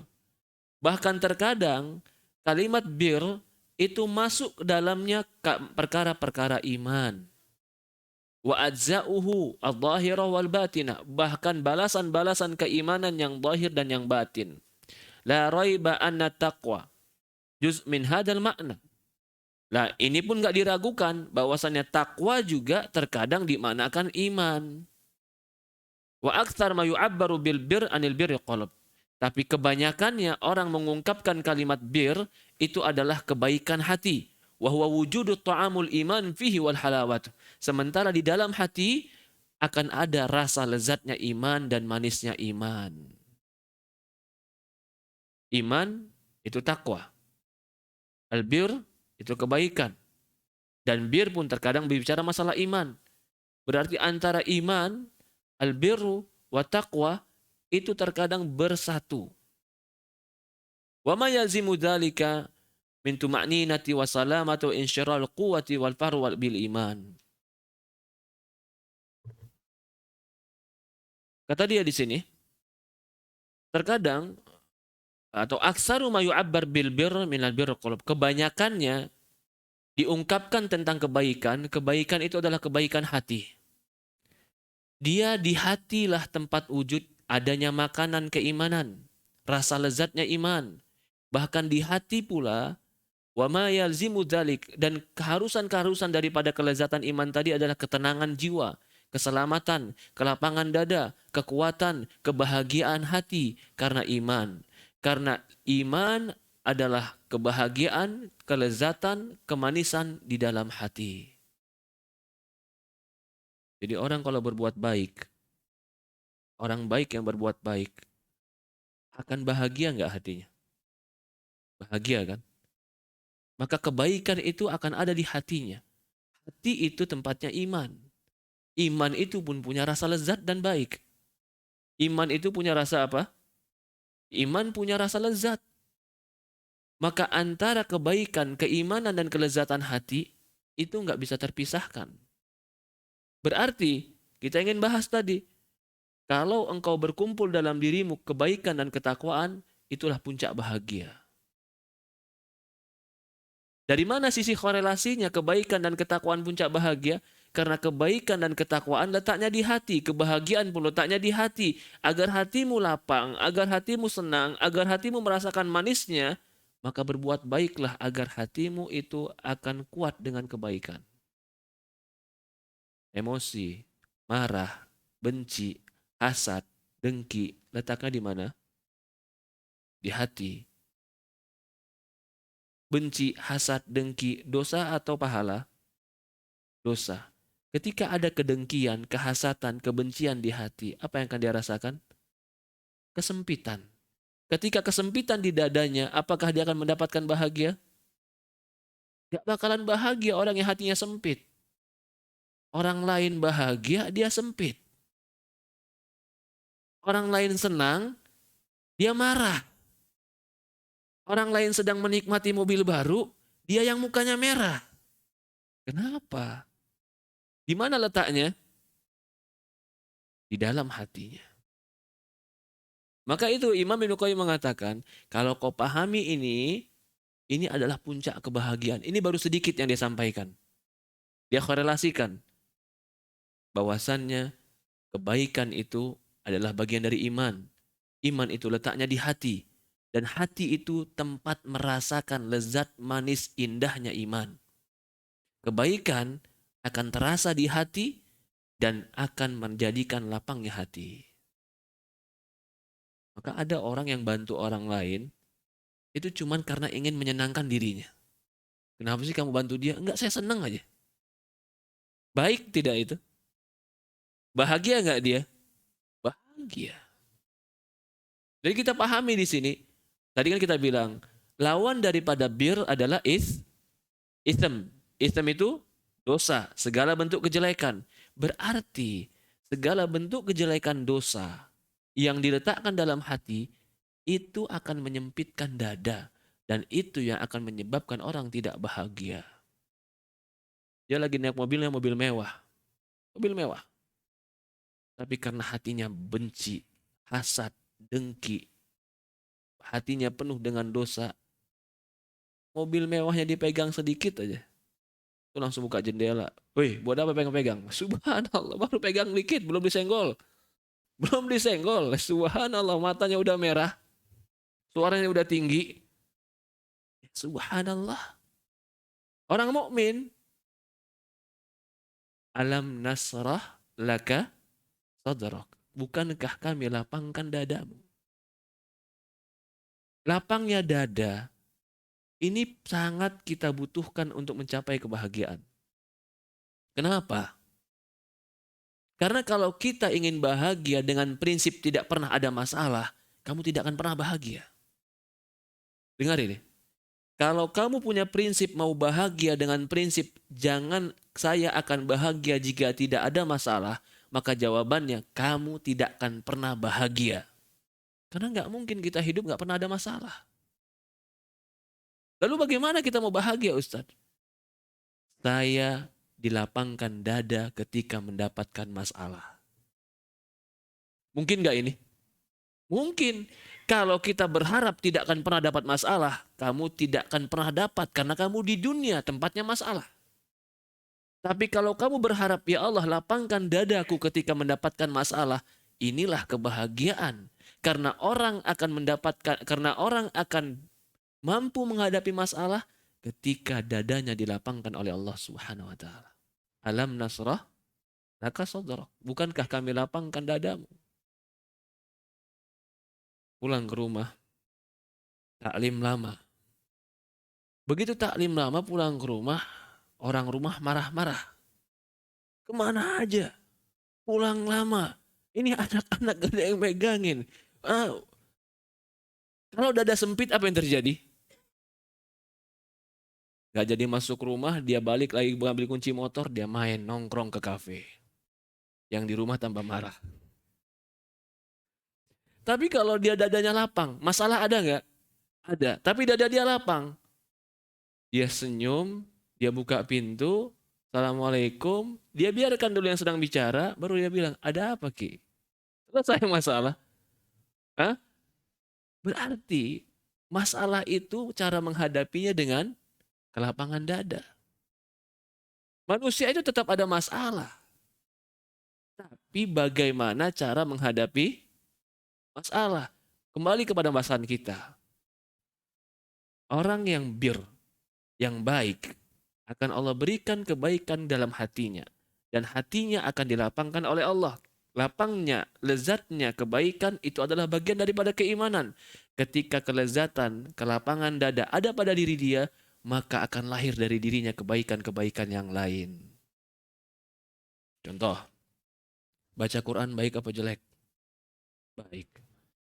Bahkan terkadang kalimat bir itu masuk ke dalamnya perkara-perkara iman. Wa ajza'uhu adh-dhahirah wal batinah. Bahkan balasan-balasan keimanan yang zahir dan yang batin. La raiba anna taqwa juz' min hadzal makna. Lah ini pun enggak diragukan bahwasannya takwa juga terkadang dimanakan iman. Wa aktsar ma yu'abbaru bil bir anil birri qalb. Tapi kebanyakannya orang mengungkapkan kalimat bir itu adalah kebaikan hati. Wa huwa wujudu ta'amul iman fihi wal halawat. Sementara di dalam hati akan ada rasa lezatnya iman dan manisnya iman. Iman itu takwa. Al-bir itu kebaikan. Dan bir pun terkadang berbicara masalah iman. Berarti antara iman, al-birru wa taqwa itu terkadang bersatu. Wa ma yazimu dzalika min tuma'ninati wa salamati wa insyiral quwwati wal farwa bil iman. Kata dia di sini, terkadang atau aksaru ma yu'abbar bil birr min al birr qulub. Kebanyakannya diungkapkan tentang kebaikan, kebaikan itu adalah kebaikan hati. Dia di hatilah tempat wujud adanya makanan keimanan, rasa lezatnya iman. Bahkan di hati pula, wa ma yalzimu dzalik, dan keharusan-keharusan daripada kelezatan iman tadi adalah ketenangan jiwa, keselamatan, kelapangan dada, kekuatan, kebahagiaan hati karena iman. Karena iman adalah kebahagiaan, kelezatan, kemanisan di dalam hati. Jadi orang kalau berbuat baik, orang baik yang berbuat baik, akan bahagia nggak hatinya? Bahagia kan? Maka kebaikan itu akan ada di hatinya. Hati itu tempatnya iman. Iman itu pun punya rasa lezat dan baik. Iman itu punya rasa apa? Iman punya rasa lezat. Maka antara kebaikan, keimanan, dan kelezatan hati itu nggak bisa terpisahkan. Berarti kita ingin bahas tadi, kalau engkau berkumpul dalam dirimu kebaikan dan ketakwaan, itulah puncak bahagia. Dari mana sisi korelasinya kebaikan dan ketakwaan puncak bahagia? Karena kebaikan dan ketakwaan letaknya di hati, kebahagiaan pun letaknya di hati. Agar hatimu lapang, agar hatimu senang, agar hatimu merasakan manisnya, maka berbuat baiklah agar hatimu itu akan kuat dengan kebaikan. Emosi, marah, benci, hasad, dengki, letaknya di mana? Di hati. Benci, hasad, dengki, dosa atau pahala? Dosa. Ketika ada kedengkian, kehasatan, kebencian di hati, apa yang akan dia rasakan? Kesempitan. Ketika kesempitan di dadanya, apakah dia akan mendapatkan bahagia? Gak bakalan bahagia orang yang hatinya sempit. Orang lain bahagia, dia sempit. Orang lain senang, dia marah. Orang lain sedang menikmati mobil baru, dia yang mukanya merah. Kenapa? Di mana letaknya? Di dalam hatinya. Maka itu Imam Ibnu Qayyim mengatakan, kalau kau pahami ini adalah puncak kebahagiaan. Ini baru sedikit yang dia sampaikan. Dia korelasikan bahwasannya kebaikan itu adalah bagian dari iman. Iman itu letaknya di hati. Dan hati itu tempat merasakan lezat manis indahnya iman. Kebaikan akan terasa di hati dan akan menjadikan lapangnya hati. Maka ada orang yang bantu orang lain, itu cuman karena ingin menyenangkan dirinya. Kenapa sih kamu bantu dia? Enggak, saya senang aja. Baik tidak itu? Bahagia enggak dia? Bahagia. Jadi kita pahami di sini. Tadi kan kita bilang, lawan daripada bir adalah ism. Ism itu dosa, segala bentuk kejelekan. Berarti segala bentuk kejelekan dosa yang diletakkan dalam hati itu akan menyempitkan dada. Dan itu yang akan menyebabkan orang tidak bahagia. Dia lagi naik mobilnya mobil mewah. Mobil mewah. Tapi karena hatinya benci, hasad, dengki, hatinya penuh dengan dosa, mobil mewahnya dipegang sedikit aja, itu langsung buka jendela. Wih, buat apa pegang-pegang? Subhanallah, baru pegang dikit, belum disenggol. Belum disenggol, subhanallah, matanya udah merah, suaranya udah tinggi. Subhanallah. Orang mukmin, alam nasrah laka sadrak. Bukankah kami lapangkan dadamu? Lapangnya dada ini sangat kita butuhkan untuk mencapai kebahagiaan. Kenapa? Karena kalau kita ingin bahagia dengan prinsip tidak pernah ada masalah, kamu tidak akan pernah bahagia. Dengar ini. Kalau kamu punya prinsip mau bahagia dengan prinsip jangan saya akan bahagia jika tidak ada masalah, maka jawabannya kamu tidak akan pernah bahagia. Karena nggak mungkin kita hidup nggak pernah ada masalah. Lalu bagaimana kita mau bahagia, Ustadz? Saya dilapangkan dada ketika mendapatkan masalah. Mungkin nggak ini? Mungkin. Kalau kita berharap tidak akan pernah dapat masalah, kamu tidak akan pernah dapat karena kamu di dunia tempatnya masalah. Tapi kalau kamu berharap, ya Allah lapangkan dadaku ketika mendapatkan masalah, inilah kebahagiaan. Karena orang akan mampu menghadapi masalah ketika dadanya dilapangkan oleh Allah Subhanahu wa taala. Alam nasrah laka sadrak. Bukankah kami lapangkan dadamu? Pulang ke rumah, taklim lama. Begitu taklim lama pulang ke rumah, orang rumah marah-marah. Kemana aja? Pulang lama. Ini anak-anak gak ada yang megangin. Kalau dada sempit apa yang terjadi? Gak jadi masuk rumah, dia balik lagi ambil kunci motor, dia main nongkrong ke kafe. Yang di rumah tambah marah. Tapi kalau dia dadanya lapang, masalah ada nggak? Ada. Tapi dada dia lapang. Dia senyum, dia buka pintu, Assalamualaikum. Dia biarkan dulu yang sedang bicara, baru dia bilang, ada apa Ki? Selesai masalah. Hah? Berarti masalah itu cara menghadapinya dengan kelapangan dada. Manusia itu tetap ada masalah. Tapi bagaimana cara menghadapi masalah? Kembali kepada bahasan kita. Orang yang yang baik, akan Allah berikan kebaikan dalam hatinya. Dan hatinya akan dilapangkan oleh Allah. Lapangnya, lezatnya kebaikan itu adalah bagian daripada keimanan. Ketika kelezatan, kelapangan dada ada pada diri dia, maka akan lahir dari dirinya kebaikan-kebaikan yang lain. Contoh, baca Quran baik apa jelek? Baik.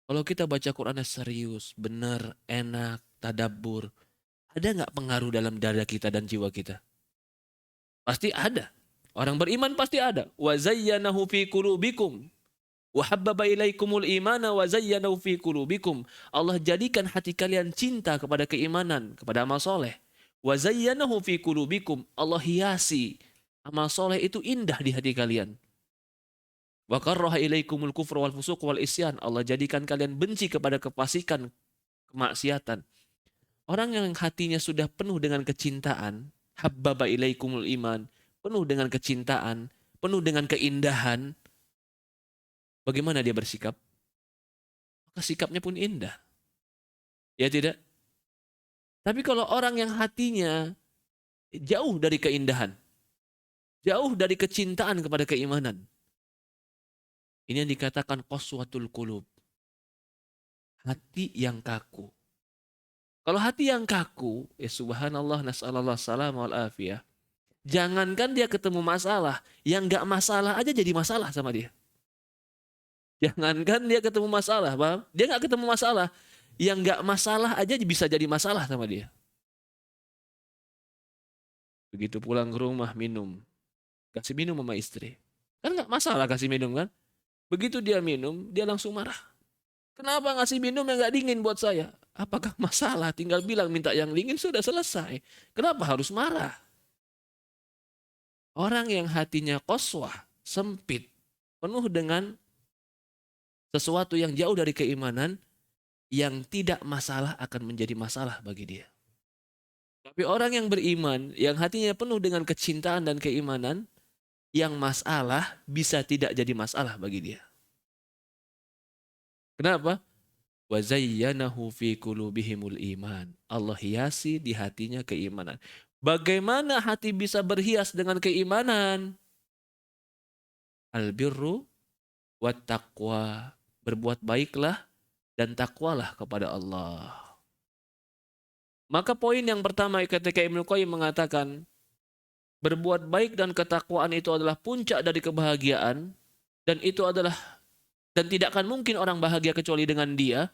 Kalau kita baca Qurannya serius, benar, enak, tadabbur, ada nggak pengaruh dalam dada kita dan jiwa kita? Pasti ada. Orang beriman pasti ada. Wa zayyanahu fi qulubikum. Wa habbaba ilaikumul imana wa zayyanahu fi qulubikum. Allah jadikan hati kalian cinta kepada keimanan, kepada amal soleh. Wa zayyanahu fi qulubikum. Allah hiasi amal soleh itu indah di hati kalian. Wa karraha ilaikumul kufra wal fusuq wal isyan. Allah jadikan kalian benci kepada kefasikan, kemaksiatan. Orang yang hatinya sudah penuh dengan kecintaan, habbaba ilaikumul iman, penuh dengan kecintaan, penuh dengan keindahan, bagaimana dia bersikap? Maka sikapnya pun indah. Ya tidak? Tapi kalau orang yang hatinya jauh dari keindahan, jauh dari kecintaan kepada keimanan, ini yang dikatakan qaswatul qulub. Hati yang kaku. Kalau hati yang kaku, ya subhanallah, nas'alallah salam wal afiyah. Jangankan dia ketemu masalah, yang gak masalah aja jadi masalah sama dia. Jangankan dia ketemu masalah, paham? Dia gak ketemu masalah. Yang gak masalah aja bisa jadi masalah sama dia. Begitu pulang ke rumah minum. Kasih minum sama istri. Kan gak masalah kasih minum kan? Begitu dia minum, dia langsung marah. Kenapa ngasih minum yang gak dingin buat saya? Apakah masalah? Tinggal bilang minta yang dingin sudah selesai. Kenapa harus marah? Orang yang hatinya qaswah, sempit, penuh dengan sesuatu yang jauh dari keimanan, yang tidak masalah akan menjadi masalah bagi dia. Tapi orang yang beriman, yang hatinya penuh dengan kecintaan dan keimanan, yang masalah bisa tidak jadi masalah bagi dia. Kenapa? Wa zayyanahu fi qulubihimul iman. Allah hiasi di hatinya keimanan. Bagaimana hati bisa berhias dengan keimanan? Albirru wat taqwa. Berbuat baiklah dan takwalah kepada Allah. Maka poin yang pertama ketika Ibnu Qayyim mengatakan berbuat baik dan ketakwaan itu adalah puncak dari kebahagiaan, dan itu adalah, dan tidak akan mungkin orang bahagia kecuali dengan dia.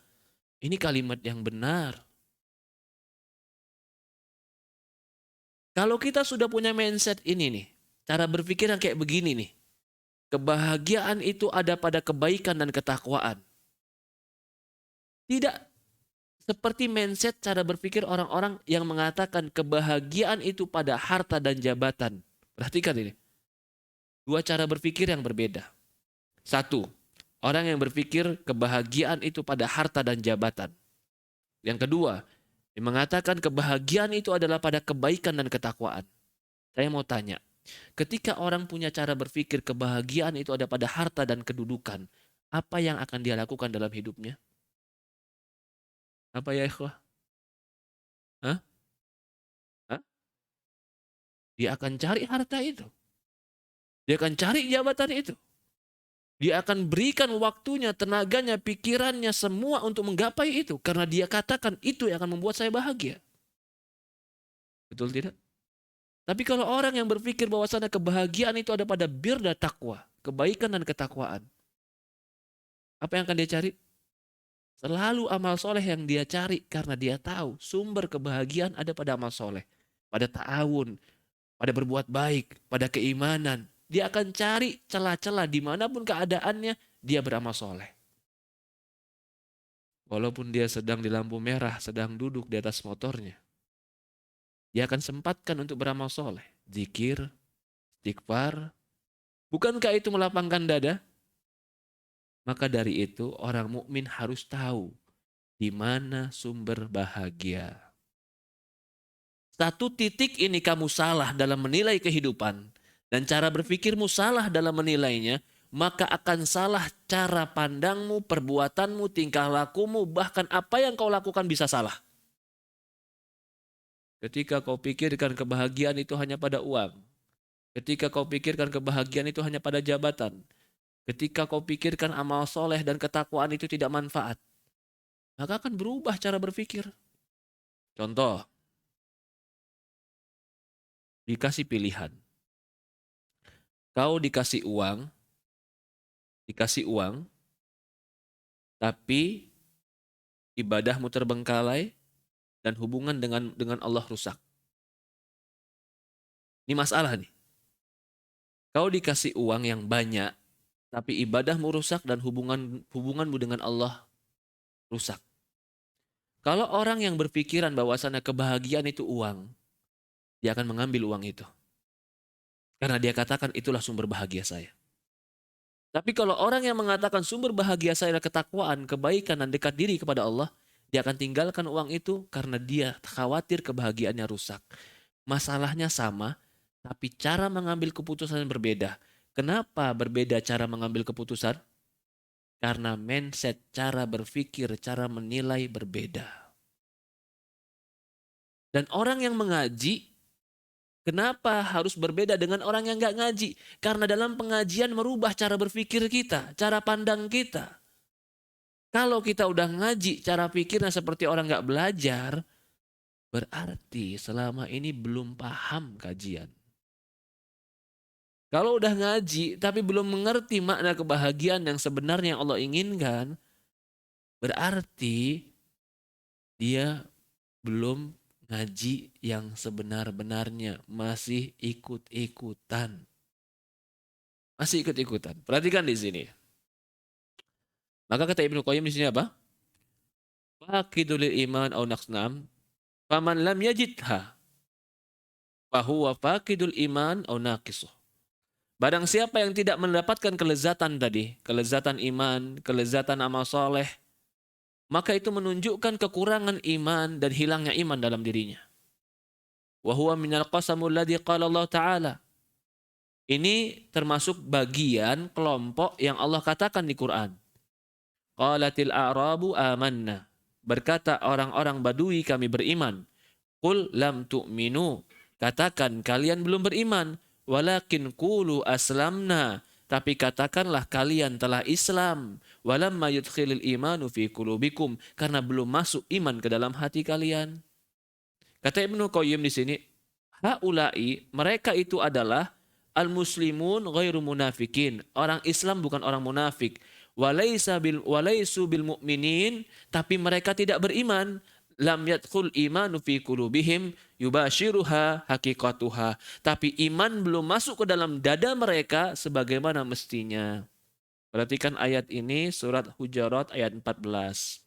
Ini kalimat yang benar. Kalau kita sudah punya mindset ini nih, cara berpikir yang kayak begini nih, kebahagiaan itu ada pada kebaikan dan ketakwaan. Tidak seperti mindset cara berpikir orang-orang yang mengatakan kebahagiaan itu pada harta dan jabatan. Perhatikan ini. Dua cara berpikir yang berbeda. Satu, orang yang berpikir kebahagiaan itu pada harta dan jabatan. Yang kedua, yang mengatakan kebahagiaan itu adalah pada kebaikan dan ketakwaan. Saya mau tanya, ketika orang punya cara berpikir kebahagiaan itu ada pada harta dan kedudukan, apa yang akan dia lakukan dalam hidupnya? Apa ya ikhwah? Hah? Hah? Dia akan cari harta itu. Dia akan cari jabatan itu. Dia akan berikan waktunya, tenaganya, pikirannya, semua untuk menggapai itu. Karena dia katakan itu yang akan membuat saya bahagia. Betul tidak? Tapi kalau orang yang berpikir bahwasanya kebahagiaan itu ada pada bir dan takwa, kebaikan dan ketakwaan, apa yang akan dia cari? Selalu amal soleh yang dia cari, karena dia tahu sumber kebahagiaan ada pada amal soleh, pada ta'awun, pada berbuat baik, pada keimanan. Dia akan cari celah-celah dimanapun keadaannya, dia beramal soleh. Walaupun dia sedang di lampu merah, sedang duduk di atas motornya, dia akan sempatkan untuk beramal soleh. Zikir, istighfar. Bukankah itu melapangkan dada? Maka dari itu orang mukmin harus tahu di mana sumber bahagia. Satu titik ini kamu salah dalam menilai kehidupan, dan cara berpikirmu salah dalam menilainya, maka akan salah cara pandangmu, perbuatanmu, tingkah lakumu, bahkan apa yang kau lakukan bisa salah. Ketika kau pikirkan kebahagiaan itu hanya pada uang, ketika kau pikirkan kebahagiaan itu hanya pada jabatan, ketika kau pikirkan amal soleh dan ketakwaan itu tidak manfaat, maka akan berubah cara berpikir. Contoh, dikasih pilihan. Kau dikasih uang, tapi ibadahmu terbengkalai dan hubungan dengan Allah rusak. Ini masalah nih. Kau dikasih uang yang banyak, tapi ibadahmu rusak dan hubunganmu dengan Allah rusak. Kalau orang yang berpikiran bahwasannya kebahagiaan itu uang, dia akan mengambil uang itu. Karena dia katakan itulah sumber bahagia saya. Tapi kalau orang yang mengatakan sumber bahagia saya adalah ketakwaan, kebaikan, dan dekat diri kepada Allah, dia akan tinggalkan uang itu karena dia khawatir kebahagiaannya rusak. Masalahnya sama, tapi cara mengambil keputusan berbeda. Kenapa berbeda cara mengambil keputusan? Karena mindset, cara berpikir, cara menilai berbeda. Dan orang yang mengaji, kenapa harus berbeda dengan orang yang nggak ngaji? Karena dalam pengajian merubah cara berpikir kita, cara pandang kita. Kalau kita udah ngaji, cara pikirnya seperti orang nggak belajar, berarti selama ini belum paham kajian. Kalau udah ngaji, tapi belum mengerti makna kebahagiaan yang sebenarnya yang Allah inginkan, berarti dia belum ngaji yang sebenar-benarnya, masih ikut-ikutan. Masih ikut-ikutan. Perhatikan di sini. Maka kata Ibnu Qayyim di sini apa? Faqidul iman au naqsnam, faman lam yajidha, fahuwa faqidul iman au naqisuh. Barang siapa yang tidak mendapatkan kelezatan tadi, kelezatan iman, kelezatan amal soleh, maka itu menunjukkan kekurangan iman dan hilangnya iman dalam dirinya. Wa huwa minal qasamul ladzi qala Allah Ta'ala. Ini termasuk bagian kelompok yang Allah katakan di Quran. Qalatil a'rabu amanna. Berkata orang-orang Badui kami beriman. Qul lam tu'minu. Katakan kalian belum beriman. Walakin qulu aslamna. Tapi katakanlah kalian telah Islam. Walamma yudkhilil imanu fi qulubikum. Karena belum masuk iman ke dalam hati kalian. Kata Ibnu Qayyim di sini, haula'i, mereka itu adalah al-muslimun ghairu munafikin. Orang Islam bukan orang munafik. Walaisu bil mu'minin, tapi mereka tidak beriman. Lam yadkhul imanu fi qulubihim yubashiruha haqiqatuha. Tapi iman belum masuk ke dalam dada mereka sebagaimana mestinya. Perhatikan ayat ini, surat Hujurat ayat 14.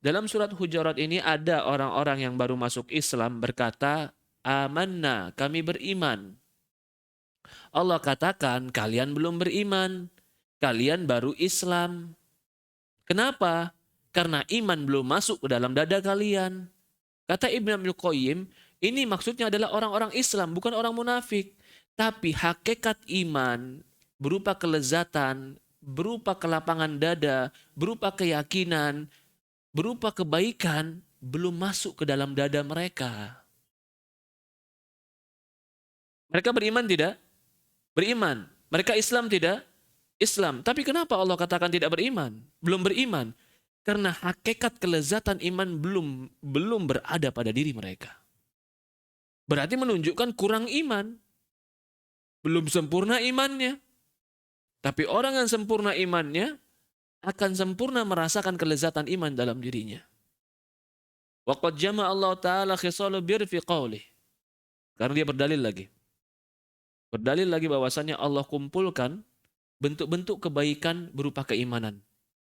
Dalam surat Hujurat ini ada orang-orang yang baru masuk Islam berkata, amanna, kami beriman. Allah katakan, kalian belum beriman. Kalian baru Islam. Kenapa? Karena iman belum masuk ke dalam dada kalian. Kata Ibnu Qayyim, ini maksudnya adalah orang-orang Islam, bukan orang munafik. Tapi hakikat iman berupa kelezatan, berupa kelapangan dada, berupa keyakinan, berupa kebaikan, belum masuk ke dalam dada mereka. Mereka beriman tidak? Beriman. Mereka Islam tidak? Islam. Tapi kenapa Allah katakan tidak beriman? Belum beriman. Karena hakikat kelezatan iman belum berada pada diri mereka. Berarti menunjukkan kurang iman. Belum sempurna imannya. Tapi orang yang sempurna imannya akan sempurna merasakan kelezatan iman dalam dirinya. Waqad jama' Allah Ta'ala khisalu bir fi qawlih. Karena dia berdalil lagi. Berdalil lagi bahwasannya Allah kumpulkan bentuk-bentuk kebaikan berupa keimanan.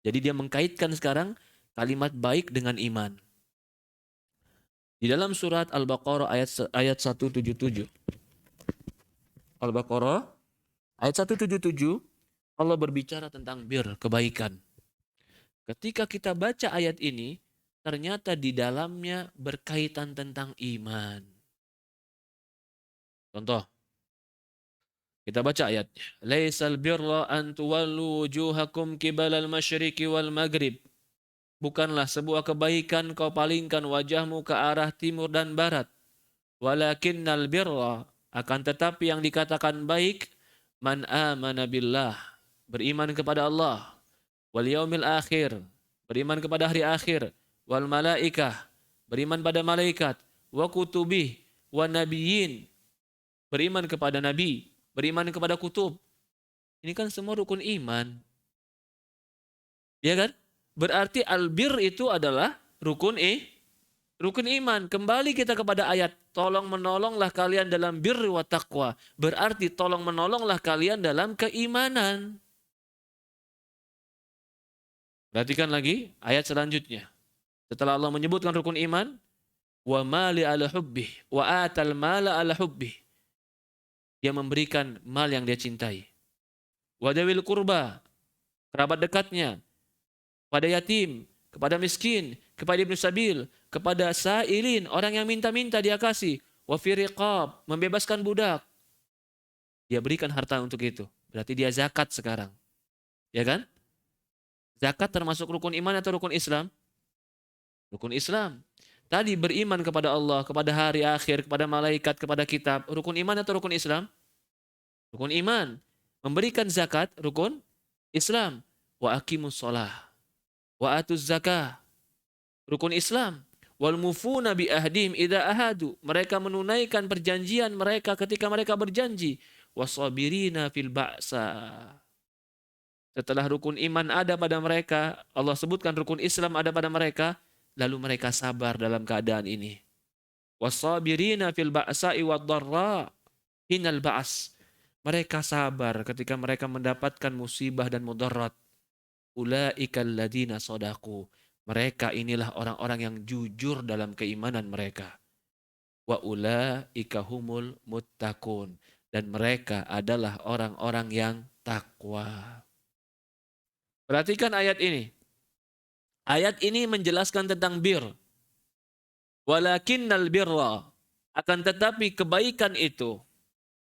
Jadi dia mengkaitkan sekarang kalimat baik dengan iman. Di dalam surat Al-Baqarah ayat 177. Al-Baqarah ayat 177 Allah berbicara tentang bir, kebaikan. Ketika kita baca ayat ini, ternyata di dalamnya berkaitan tentang iman. Contoh, kita baca ayatnya. Laisal birra an tuwallu wujuhakum qibalal masyriqi wal maghrib. Bukanlah sebuah kebaikan kau palingkan wajahmu ke arah timur dan barat. Walakinnal birra, akan tetapi yang dikatakan baik, man amana billah, beriman kepada Allah. Wal yaumil akhir, beriman kepada hari akhir. Wal malaikah, beriman pada malaikat. Wa kutubih, wa nabiyyin, beriman kepada nabi. Beriman kepada kutub. Ini kan semua rukun iman. Ya kan? Berarti albir itu adalah rukun iman. Kembali kita kepada ayat. Tolong menolonglah kalian dalam birri wa taqwa. Berarti tolong menolonglah kalian dalam keimanan. Perhatikan lagi ayat selanjutnya. Setelah Allah menyebutkan rukun iman, wa mali ala hubbih wa atal mala ala hubbih. Dia memberikan mal yang dia cintai. Wa dawil kurba, kerabat dekatnya, kepada yatim, kepada miskin, kepada ibnu sabil, kepada sailin, orang yang minta-minta dia kasih. Wa fi riqab, membebaskan budak. Dia berikan harta untuk itu. Berarti dia zakat sekarang. Ya kan? Zakat termasuk rukun iman atau rukun Islam? Rukun Islam. Tadi beriman kepada Allah, kepada hari akhir, kepada malaikat, kepada kitab. Rukun iman atau rukun Islam? Rukun iman. Memberikan zakat, rukun Islam. Wa aqimus shalah. Wa atuz zakah. Rukun Islam. Wal mufuna bi ahdim idza ahadu. Mereka menunaikan perjanjian mereka ketika mereka berjanji. Wasabirina fil ba'sa. Setelah rukun iman ada pada mereka, Allah sebutkan rukun Islam ada pada mereka, lalu mereka sabar dalam keadaan ini. Wasabirina fil ba'sa'i wad-dharra hinal ba's. Mereka sabar ketika mereka mendapatkan musibah dan mudarat. Ulaikal ladina shadaqu. Mereka inilah orang-orang yang jujur dalam keimanan mereka. Wa ulaika humul muttaqun. Dan mereka adalah orang-orang yang takwa. Perhatikan ayat ini. Ayat ini menjelaskan tentang bir. Walakinnal birra. Akan tetapi kebaikan itu.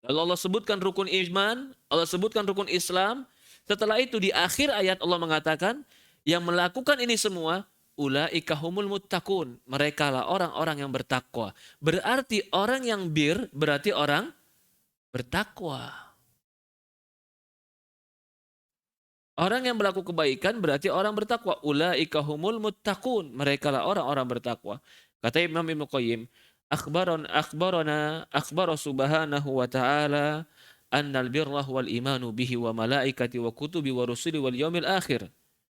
Lalu Allah sebutkan rukun iman, Allah sebutkan rukun Islam. Setelah itu di akhir ayat Allah mengatakan, yang melakukan ini semua, ulaika humul muttaqun. Mereka lah orang-orang yang bertakwa. Berarti orang yang bir, berarti orang bertakwa. Orang yang berlaku kebaikan berarti orang bertakwa. Ulaika humul muttaqun. Mereka lah orang-orang bertakwa. Kata Imam Ibnu Qayyim, akhbara subhanahu wa ta'ala annal birra wal imanu bihi wa malaikati wa kutubi wa rusuli wal yaumil akhir.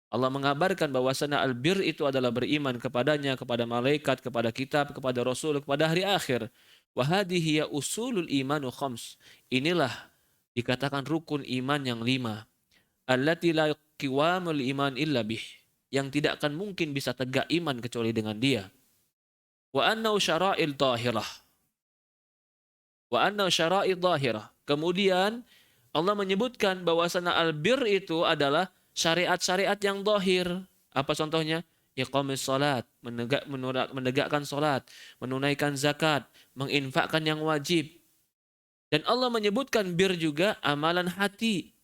Allah mengabarkan bahwasanya albir itu adalah beriman kepadanya, kepada malaikat, kepada kitab, kepada rasul, kepada hari akhir. Wa hadhihi usulul imanu khams. Inilah dikatakan rukun iman yang 5. Allati la qiwamul iman illa bih, yang tidak akan mungkin bisa tegak iman kecuali dengan dia. Wa annahu syara'il dhahirah. Wa annahu syara'il dhahirah. Kemudian Allah menyebutkan bahwasanya albir itu adalah syariat-syariat yang dhahir. Apa contohnya? Iqamis salat, menegakkan salat, menunaikan zakat, menginfakkan yang wajib. Dan Allah menyebutkan bir juga amalan hati.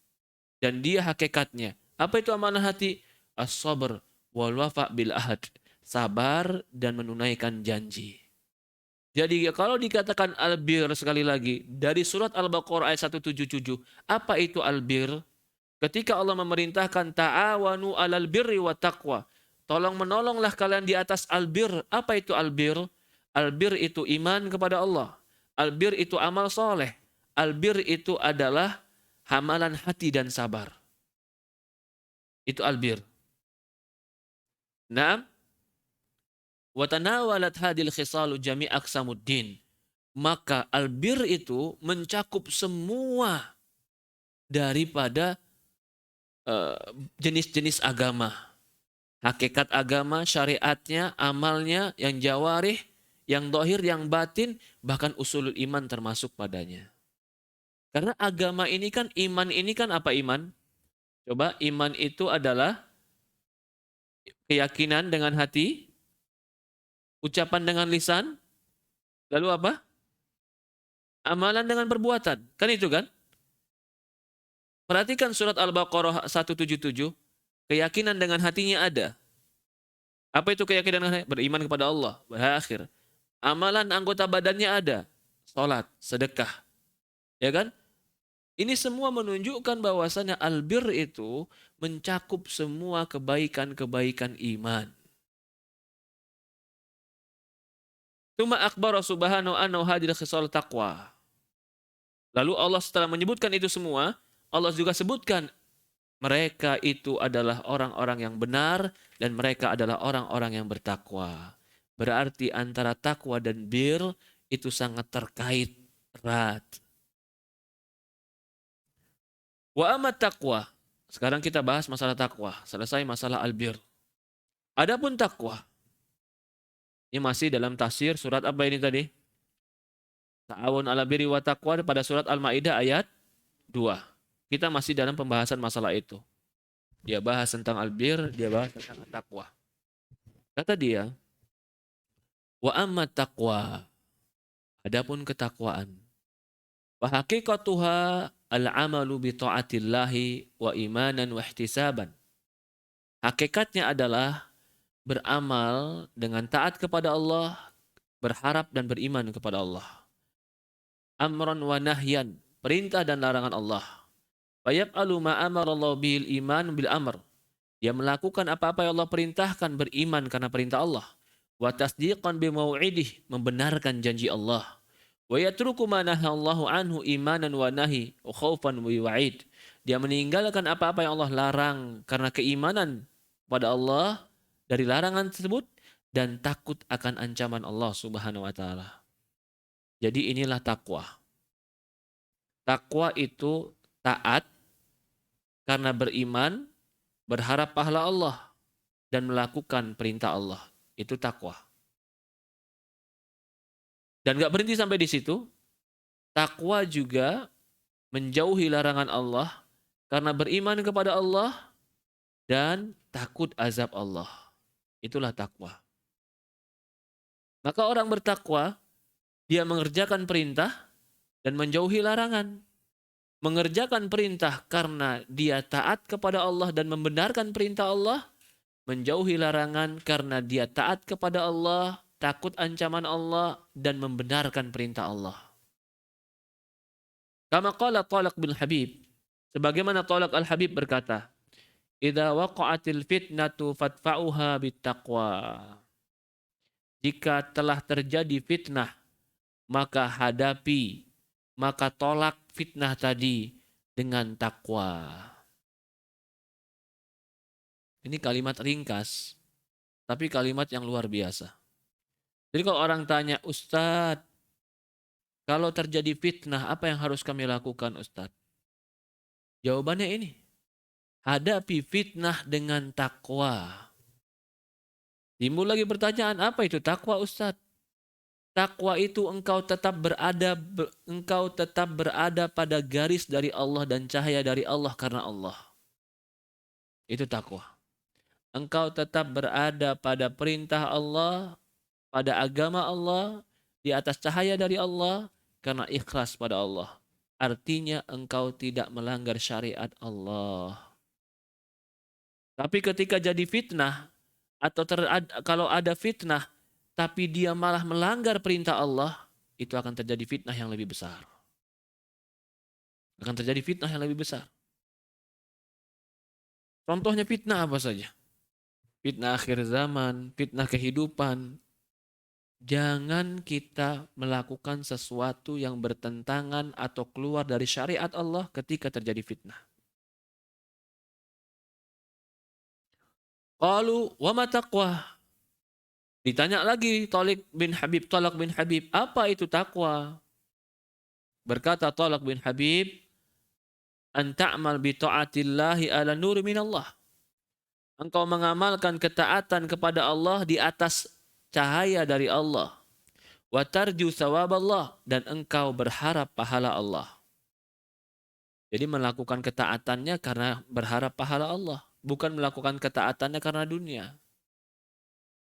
Dan dia hakikatnya. Apa itu amalan hati? As-sabr wal wafa bil ahad. Sabar dan menunaikan janji. Jadi kalau dikatakan albir sekali lagi. Dari surat Al-Baqarah ayat 177. Apa itu albir? Ketika Allah memerintahkan ta'awanu alal birri wa taqwa. Tolong menolonglah kalian di atas albir. Apa itu albir? Albir itu iman kepada Allah. Albir itu amal soleh. Albir itu adalah hamalan hati dan sabar. Itu albir. Naam. Wa tanawalat hadil khisalu jami' aqsamuddin. Maka albir itu mencakup semua daripada jenis-jenis agama. Hakikat agama, syariatnya, amalnya, yang jawarih, yang dohir, yang batin, bahkan usulul iman termasuk padanya. Karena agama ini kan, iman ini kan apa iman? Coba, iman itu adalah keyakinan dengan hati, ucapan dengan lisan, lalu apa? Amalan dengan perbuatan. Kan itu kan? Perhatikan surat Al-Baqarah 177. Keyakinan dengan hatinya ada. Apa itu keyakinan dengan hati? Beriman kepada Allah, berakhir. Amalan anggota badannya ada. Salat, sedekah. Ya kan? Ini semua menunjukkan bahwasannya albir itu mencakup semua kebaikan-kebaikan iman. Tsumma akhbara subhanahu annahu hadil khisal taqwa. Lalu Allah setelah menyebutkan itu semua, Allah juga sebutkan mereka itu adalah orang-orang yang benar dan mereka adalah orang-orang yang bertakwa. Berarti antara takwa dan bir itu sangat terkait erat. Wa amat taqwa. Sekarang kita bahas masalah takwa. Selesai masalah albir. Adapun takwa, ini masih dalam tafsir surat apa ini tadi? Ta'awun ala birri wa taqwa pada surat Al-Maidah ayat 2. Kita masih dalam pembahasan masalah itu. Dia bahas tentang albir, dia bahas tentang takwa. Kata dia, wa amma taqwa, adapun ketakwaan. Wa haqiqatuha al-amalu bi ta'atillahi wa imanan wa ihtisaban. Hakikatnya adalah beramal dengan taat kepada Allah, berharap dan beriman kepada Allah. Amran wa nahyan, perintah dan larangan Allah. Fayaf'alu ma amarallahu bil iman bil amr. Dia melakukan apa-apa yang Allah perintahkan, beriman karena perintah Allah. Wa tasdiqan bi mau'idih, membenarkan janji Allah. Wa yatruku ma nahallahu anhu imanan wa nahi wa khaufan wa wa'id. Dia meninggalkan apa-apa yang Allah larang karena keimanan pada Allah dari larangan tersebut dan takut akan ancaman Allah Subhanahu wa taala. Jadi inilah takwa. Takwa itu taat karena beriman, berharap pahala Allah, dan melakukan perintah Allah. Itu takwa. Dan gak berhenti sampai di situ. Takwa juga menjauhi larangan Allah karena beriman kepada Allah dan takut azab Allah. Itulah takwa. Maka orang bertakwa, dia mengerjakan perintah dan menjauhi larangan. Mengerjakan perintah karena dia taat kepada Allah dan membenarkan perintah Allah, menjauhi larangan karena dia taat kepada Allah, takut ancaman Allah, dan membenarkan perintah Allah. Kama qala Talaq bin Habib, sebagaimana Talaq al-Habib berkata, idza waqa'atil fitnatu fadfa'uha bittaqwa. Jika telah terjadi fitnah, maka hadapi, maka tolak fitnah tadi dengan takwa. Ini kalimat ringkas, tapi kalimat yang luar biasa. Jadi kalau orang tanya, Ustadz, kalau terjadi fitnah, apa yang harus kami lakukan, Ustadz? Jawabannya ini, hadapi fitnah dengan takwa. Timbul lagi pertanyaan, apa itu takwa, Ustadz? Takwa itu engkau tetap berada pada garis dari Allah dan cahaya dari Allah karena Allah. Itu takwa. Engkau tetap berada pada perintah Allah, pada agama Allah, di atas cahaya dari Allah karena ikhlas pada Allah. Artinya engkau tidak melanggar syariat Allah. Tapi ketika jadi fitnah atau kalau ada fitnah tapi dia malah melanggar perintah Allah, itu akan terjadi fitnah yang lebih besar. Akan terjadi fitnah yang lebih besar. Contohnya fitnah apa saja? Fitnah akhir zaman, fitnah kehidupan. Jangan kita melakukan sesuatu yang bertentangan atau keluar dari syariat Allah ketika terjadi fitnah. Qalu wa ma taqwa? Ditanya lagi Talaq bin Habib, apa itu takwa? Berkata Talaq bin Habib, an ta'mal bi ta'atillahi ala nur minallah. Engkau mengamalkan ketaatan kepada Allah di atas cahaya dari Allah. Wa tarju sawaballah, dan engkau berharap pahala Allah. Jadi melakukan ketaatannya karena berharap pahala Allah, bukan melakukan ketaatannya karena dunia.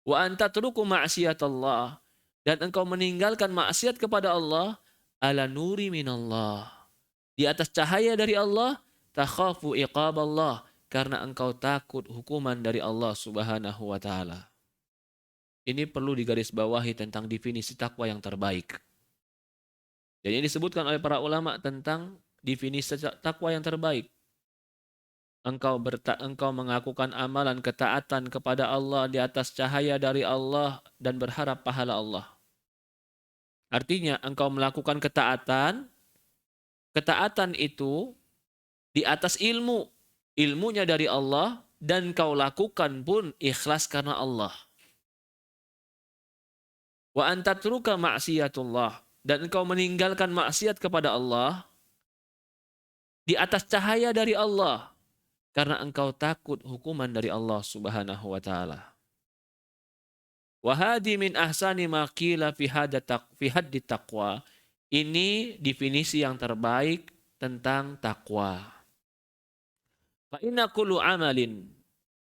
Wa anta turuku ma'siyatallah, dan engkau meninggalkan maksiat kepada Allah ala nuri minallah, di atas cahaya dari Allah, takhafu iqaballah, karena engkau takut hukuman dari Allah Subhanahu wa taala. Ini perlu digarisbawahi tentang definisi takwa yang terbaik. Jadi ini disebutkan oleh para ulama tentang definisi takwa yang terbaik. Engkau mengakukan amalan ketaatan kepada Allah di atas cahaya dari Allah dan berharap pahala Allah. Artinya engkau melakukan ketaatan itu di atas ilmunya dari Allah, dan kau lakukan pun ikhlas karena Allah. Wa antatruka ma'siyatullah, dan engkau meninggalkan maksiat kepada Allah di atas cahaya dari Allah, karena engkau takut hukuman dari Allah Subhanahu wa taala. Wa hadi min ahsani ma qila fi haddi taqwa. Ini definisi yang terbaik tentang takwa. Fa inna kullu amalin,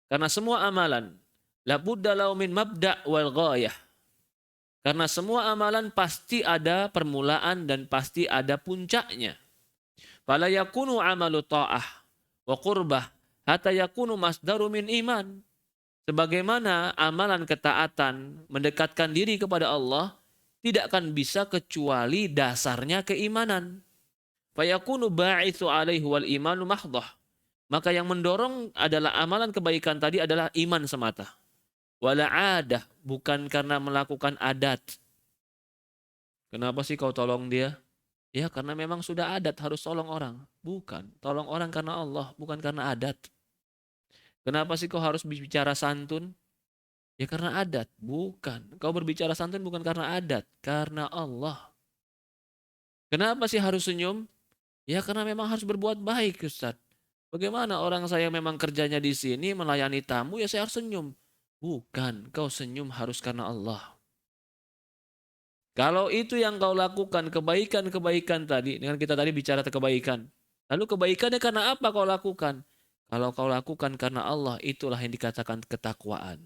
karena semua amalan, la budda lahu min mabda' wal ghayah. Karena semua amalan pasti ada permulaan dan pasti ada puncaknya. Fala yakunu amalu ta'ah wa qurbah hatta yakunu masdaru min iman. Sebagaimana amalan ketaatan mendekatkan diri kepada Allah tidak akan bisa kecuali dasarnya keimanan. Fayakunu ba'itsu alaihi wal imanu mahdhah. Maka yang mendorong adalah amalan kebaikan tadi adalah iman semata. Wala adah, bukan karena melakukan adat. Kenapa sih kau tolong dia? Ya karena memang sudah adat harus tolong orang. Bukan, tolong orang karena Allah, bukan karena adat. Kenapa sih kau harus berbicara santun? Ya karena adat. Bukan. Kau berbicara santun bukan karena adat. Karena Allah. Kenapa sih harus senyum? Ya karena memang harus berbuat baik, Ustaz. Bagaimana orang saya memang kerjanya di sini melayani tamu, ya saya harus senyum. Bukan. Kau senyum harus karena Allah. Kalau itu yang kau lakukan, kebaikan-kebaikan tadi, dengan kita tadi bicara kebaikan. Lalu kebaikannya karena apa kau lakukan? Kalau kau lakukan karena Allah, itulah yang dikatakan ketakwaan.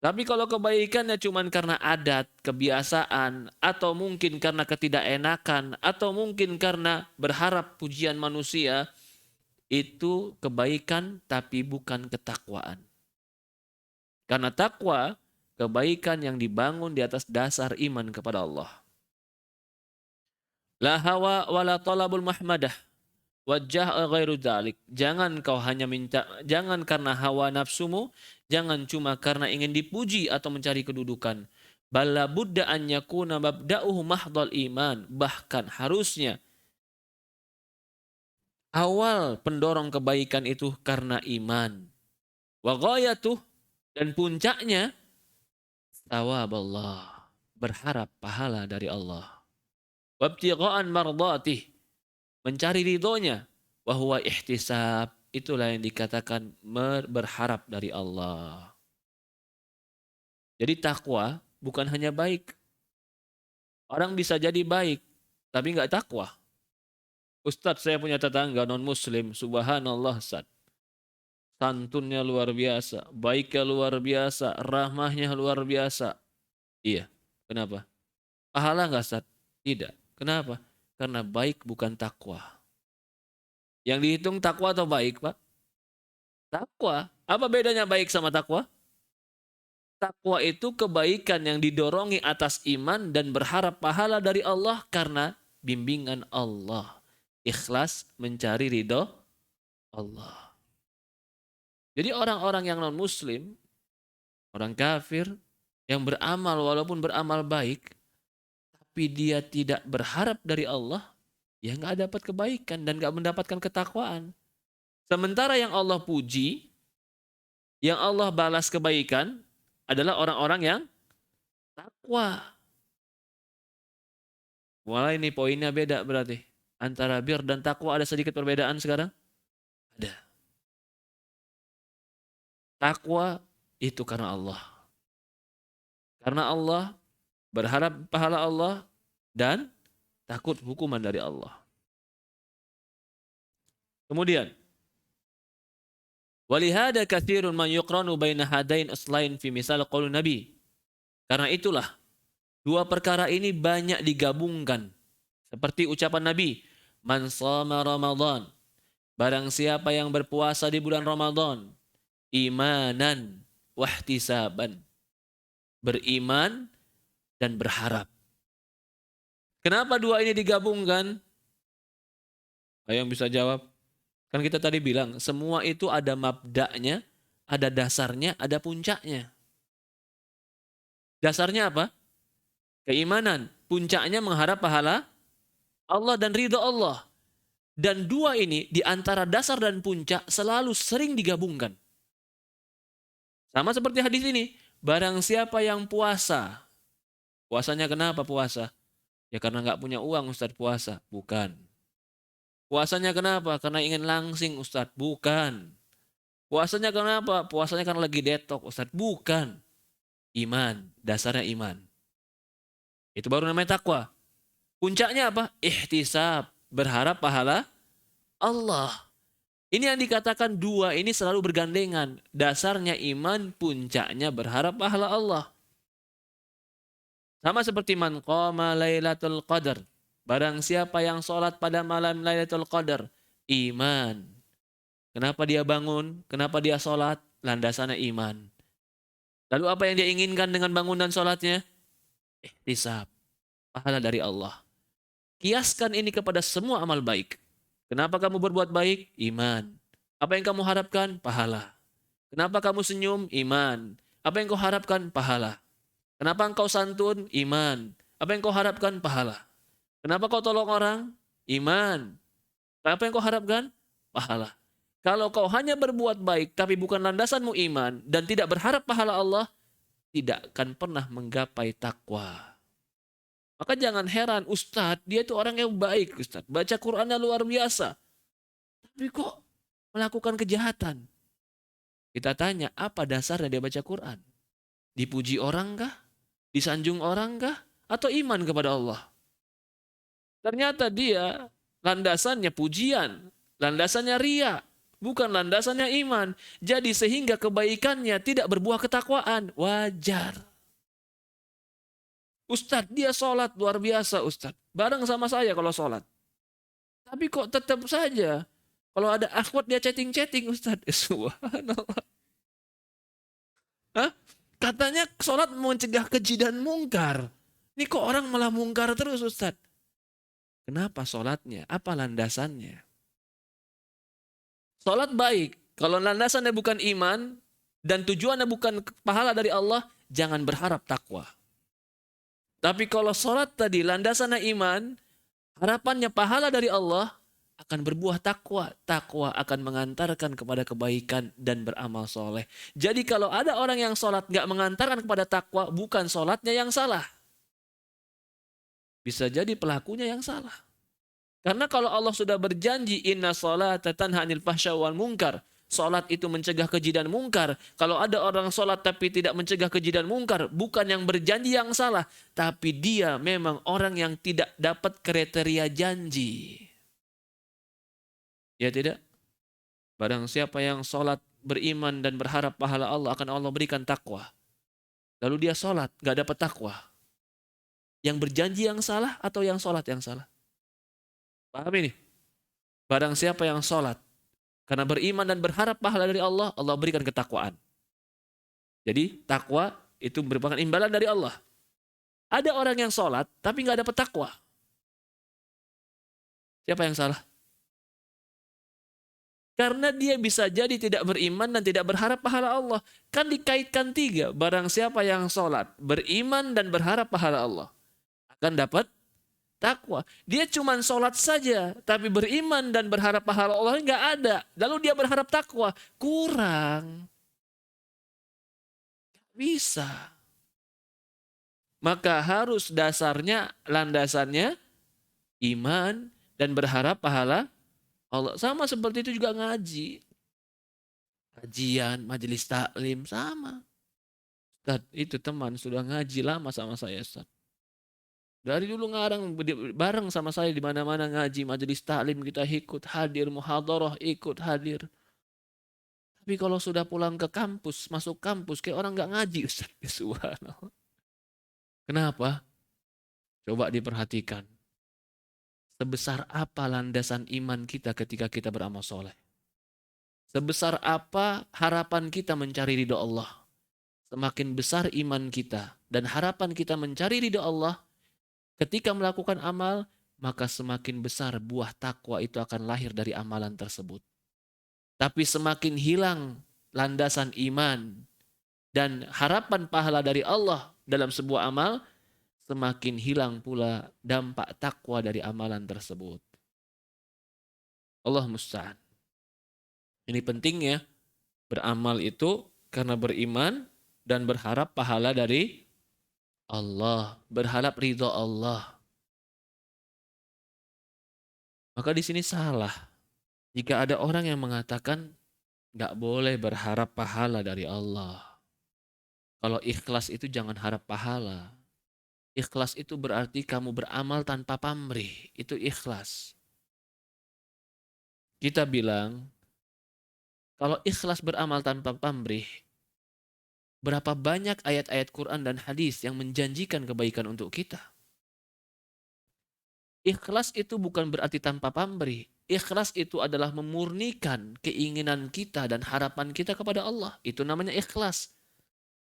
Tapi kalau kebaikannya cuma karena adat, kebiasaan, atau mungkin karena ketidakenakan, atau mungkin karena berharap pujian manusia, itu kebaikan tapi bukan ketakwaan. Karena takwa, kebaikan yang dibangun di atas dasar iman kepada Allah. La hawa wa la talabul mahmadah. Wajah ghairu dzalik. Jangan kau hanya minta, jangan karena hawa nafsumu, jangan cuma karena ingin dipuji atau mencari kedudukan. Bala budda an yakuna mabda'uhu mahdhal iman. Bahkan harusnya awal pendorong kebaikan itu karena iman. Wa ghayatuh, dan puncaknya thawab Allah, berharap pahala dari Allah. Wabtigha'an mardatih, mencari ridhonya. Wahwa ihtisab, itulah yang dikatakan berharap dari Allah. Jadi takwa bukan hanya baik. Orang bisa jadi baik tapi nggak takwa. Ustadz, saya punya tetangga non muslim, subhanallah Ustadz, santunnya luar biasa, baiknya luar biasa, rahmahnya luar biasa. Iya, kenapa? Pahala nggak Ustadz? Tidak. Kenapa? Karena baik bukan takwa. Yang dihitung takwa atau baik, Pak? Takwa. Apa bedanya baik sama takwa? Takwa itu kebaikan yang didorongi atas iman dan berharap pahala dari Allah karena bimbingan Allah. Ikhlas mencari ridho Allah. Jadi orang-orang yang non-muslim, orang kafir, yang beramal walaupun beramal baik, tapi dia tidak berharap dari Allah, ya nggak dapat kebaikan dan nggak mendapatkan ketakwaan. Sementara yang Allah puji, yang Allah balas kebaikan adalah orang-orang yang takwa. Mulai ini poinnya beda berarti. Antara bir dan takwa ada sedikit perbedaan sekarang? Ada. Takwa itu karena Allah. Karena Allah, berharap pahala Allah, dan takut hukuman dari Allah. Kemudian, walihada katsirun man yuqranu baina hadain aslain fi misal qaulun nabi. Karena itulah dua perkara ini banyak digabungkan. Seperti ucapan Nabi, man shoma Ramadan, barang siapa yang berpuasa di bulan Ramadan, imanan wahtisaban, beriman dan berharap. Kenapa dua ini digabungkan? Ayo yang bisa jawab. Kan kita tadi bilang, semua itu ada mabda'nya, ada dasarnya, ada puncaknya. Dasarnya apa? Keimanan. Puncaknya mengharap pahala Allah dan ridho Allah. Dan dua ini di antara dasar dan puncak selalu sering digabungkan. Sama seperti hadis ini. Barang siapa yang puasa. Puasanya kenapa puasa? Ya karena nggak punya uang Ustaz puasa. Bukan. Puasanya kenapa? Karena ingin langsing Ustadz. Bukan. Puasanya kenapa? Puasanya karena lagi detok Ustadz. Bukan. Iman. Dasarnya iman. Itu baru namanya takwa. Puncaknya apa? Ihtisab. Berharap pahala Allah. Ini yang dikatakan dua ini selalu bergandengan. Dasarnya iman, puncaknya berharap pahala Allah. Sama seperti man qama lailatul qadar. Barang siapa yang sholat pada malam lailatul qadar. Iman. Kenapa dia bangun? Kenapa dia sholat? Landasannya iman. Lalu apa yang dia inginkan dengan bangun dan sholatnya? Ihtisab. Pahala dari Allah. Kiaskan ini kepada semua amal baik. Kenapa kamu berbuat baik? Iman. Apa yang kamu harapkan? Pahala. Kenapa kamu senyum? Iman. Apa yang kau harapkan? Pahala. Kenapa engkau santun? Iman. Apa yang kau harapkan? Pahala. Kenapa kau tolong orang? Iman. Apa yang kau harapkan? Pahala. Kalau kau hanya berbuat baik tapi bukan landasanmu iman dan tidak berharap pahala Allah, tidak akan pernah menggapai takwa. Maka jangan heran, Ustadz, dia itu orang yang baik, Ustadz. Baca Qur'annya luar biasa. Tapi kok melakukan kejahatan? Kita tanya, apa dasarnya dia baca Qur'an? Dipuji orang kah? Disanjung orang kah? Atau iman kepada Allah? Ternyata dia landasannya pujian, landasannya ria, bukan landasannya iman. Jadi sehingga kebaikannya tidak berbuah ketakwaan. Wajar. Ustadz, dia sholat luar biasa Ustadz. Bareng sama saya kalau sholat. Tapi kok tetap saja kalau ada akhwat dia chatting-chatting Ustadz. Subhanallah. Hah? Katanya sholat mencegah keji dan mungkar. Ini kok orang malah mungkar terus Ustadz. Kenapa sholatnya? Apa landasannya? Sholat baik. Kalau landasannya bukan iman dan tujuannya bukan pahala dari Allah, jangan berharap takwa. Tapi kalau sholat tadi landasannya iman, harapannya pahala dari Allah, akan berbuah takwa. Takwa akan mengantarkan kepada kebaikan dan beramal soleh. Jadi kalau ada orang yang sholat gak mengantarkan kepada takwa, bukan sholatnya yang salah. Bisa jadi pelakunya yang salah. Karena kalau Allah sudah berjanji, inna sholata tanha 'anil fahsya wal munkar. Sholat itu mencegah keji dan mungkar. Kalau ada orang sholat tapi tidak mencegah keji dan mungkar, bukan yang berjanji yang salah, tapi dia memang orang yang tidak dapat kriteria janji. Ya tidak? Barang siapa yang sholat beriman dan berharap pahala Allah, akan Allah berikan takwa. Lalu dia sholat, gak dapat takwa. Yang berjanji yang salah atau yang sholat yang salah? Paham ini? Barang siapa yang sholat, karena beriman dan berharap pahala dari Allah, Allah berikan ketakwaan. Jadi takwa itu merupakan imbalan dari Allah. Ada orang yang sholat, tapi gak dapat takwa. Siapa yang salah? Karena dia bisa jadi tidak beriman dan tidak berharap pahala Allah. Kan dikaitkan tiga. Barang siapa yang sholat, beriman dan berharap pahala Allah, akan dapat takwa. Dia cuma sholat saja, tapi beriman dan berharap pahala Allah nggak ada. Lalu dia berharap takwa. Kurang. Bisa. Maka harus dasarnya, landasannya, iman dan berharap pahala Allah. Sama seperti itu juga ngaji. Kajian, majelis taklim, sama. Ustaz, itu teman sudah ngaji lama sama saya, Ustaz. Dari dulu ngarang bareng sama saya di mana-mana ngaji, majelis taklim kita ikut hadir, muhadharah ikut hadir. Tapi kalau sudah pulang ke kampus, masuk kampus kayak orang nggak ngaji, Ustaz. Subhanallah. Kenapa? Coba diperhatikan. Sebesar apa landasan iman kita ketika kita beramal soleh? Sebesar apa harapan kita mencari ridho Allah? Semakin besar iman kita dan harapan kita mencari ridho Allah, ketika melakukan amal, maka semakin besar buah takwa itu akan lahir dari amalan tersebut. Tapi semakin hilang landasan iman dan harapan pahala dari Allah dalam sebuah amal, semakin hilang pula dampak takwa dari amalan tersebut. Allah musta'an. Ini pentingnya beramal itu karena beriman dan berharap pahala dari Allah, berharap ridho Allah. Maka di sini salah. Jika ada orang yang mengatakan nggak boleh berharap pahala dari Allah. Kalau ikhlas itu jangan harap pahala. Ikhlas itu berarti kamu beramal tanpa pamrih. Itu ikhlas. Kita bilang, kalau ikhlas beramal tanpa pamrih, berapa banyak ayat-ayat Quran dan hadis yang menjanjikan kebaikan untuk kita. Ikhlas itu bukan berarti tanpa pamrih. Ikhlas itu adalah memurnikan keinginan kita dan harapan kita kepada Allah. Itu namanya ikhlas.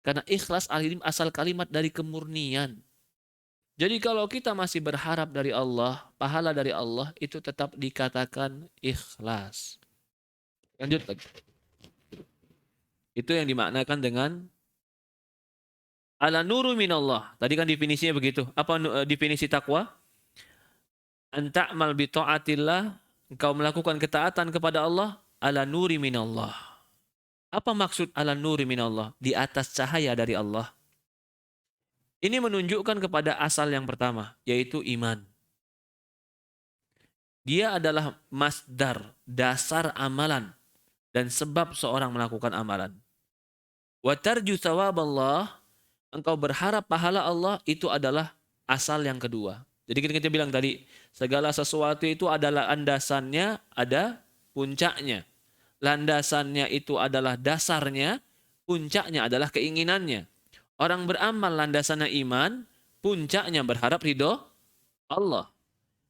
Karena ikhlas asal kalimat dari kemurnian. Jadi kalau kita masih berharap dari Allah, pahala dari Allah, itu tetap dikatakan ikhlas. Lanjut lagi. Itu yang dimaknakan dengan ala nuru minallah. Tadi kan definisinya begitu. Apa definisi takwa? Anta'mal bi ta'atillah, engkau melakukan ketaatan kepada Allah ala nuri minallah. Apa maksud ala nuri minallah? Di atas cahaya dari Allah. Ini menunjukkan kepada asal yang pertama, yaitu iman. Dia adalah masdar, dasar amalan, dan sebab seorang melakukan amalan. Wa tarju thawaballah, engkau berharap pahala Allah, itu adalah asal yang kedua. Jadi kita bilang tadi, segala sesuatu itu adalah landasannya, ada puncaknya. Landasannya itu adalah dasarnya, puncaknya adalah keinginannya. Orang beramal landasannya iman, puncaknya berharap ridho Allah.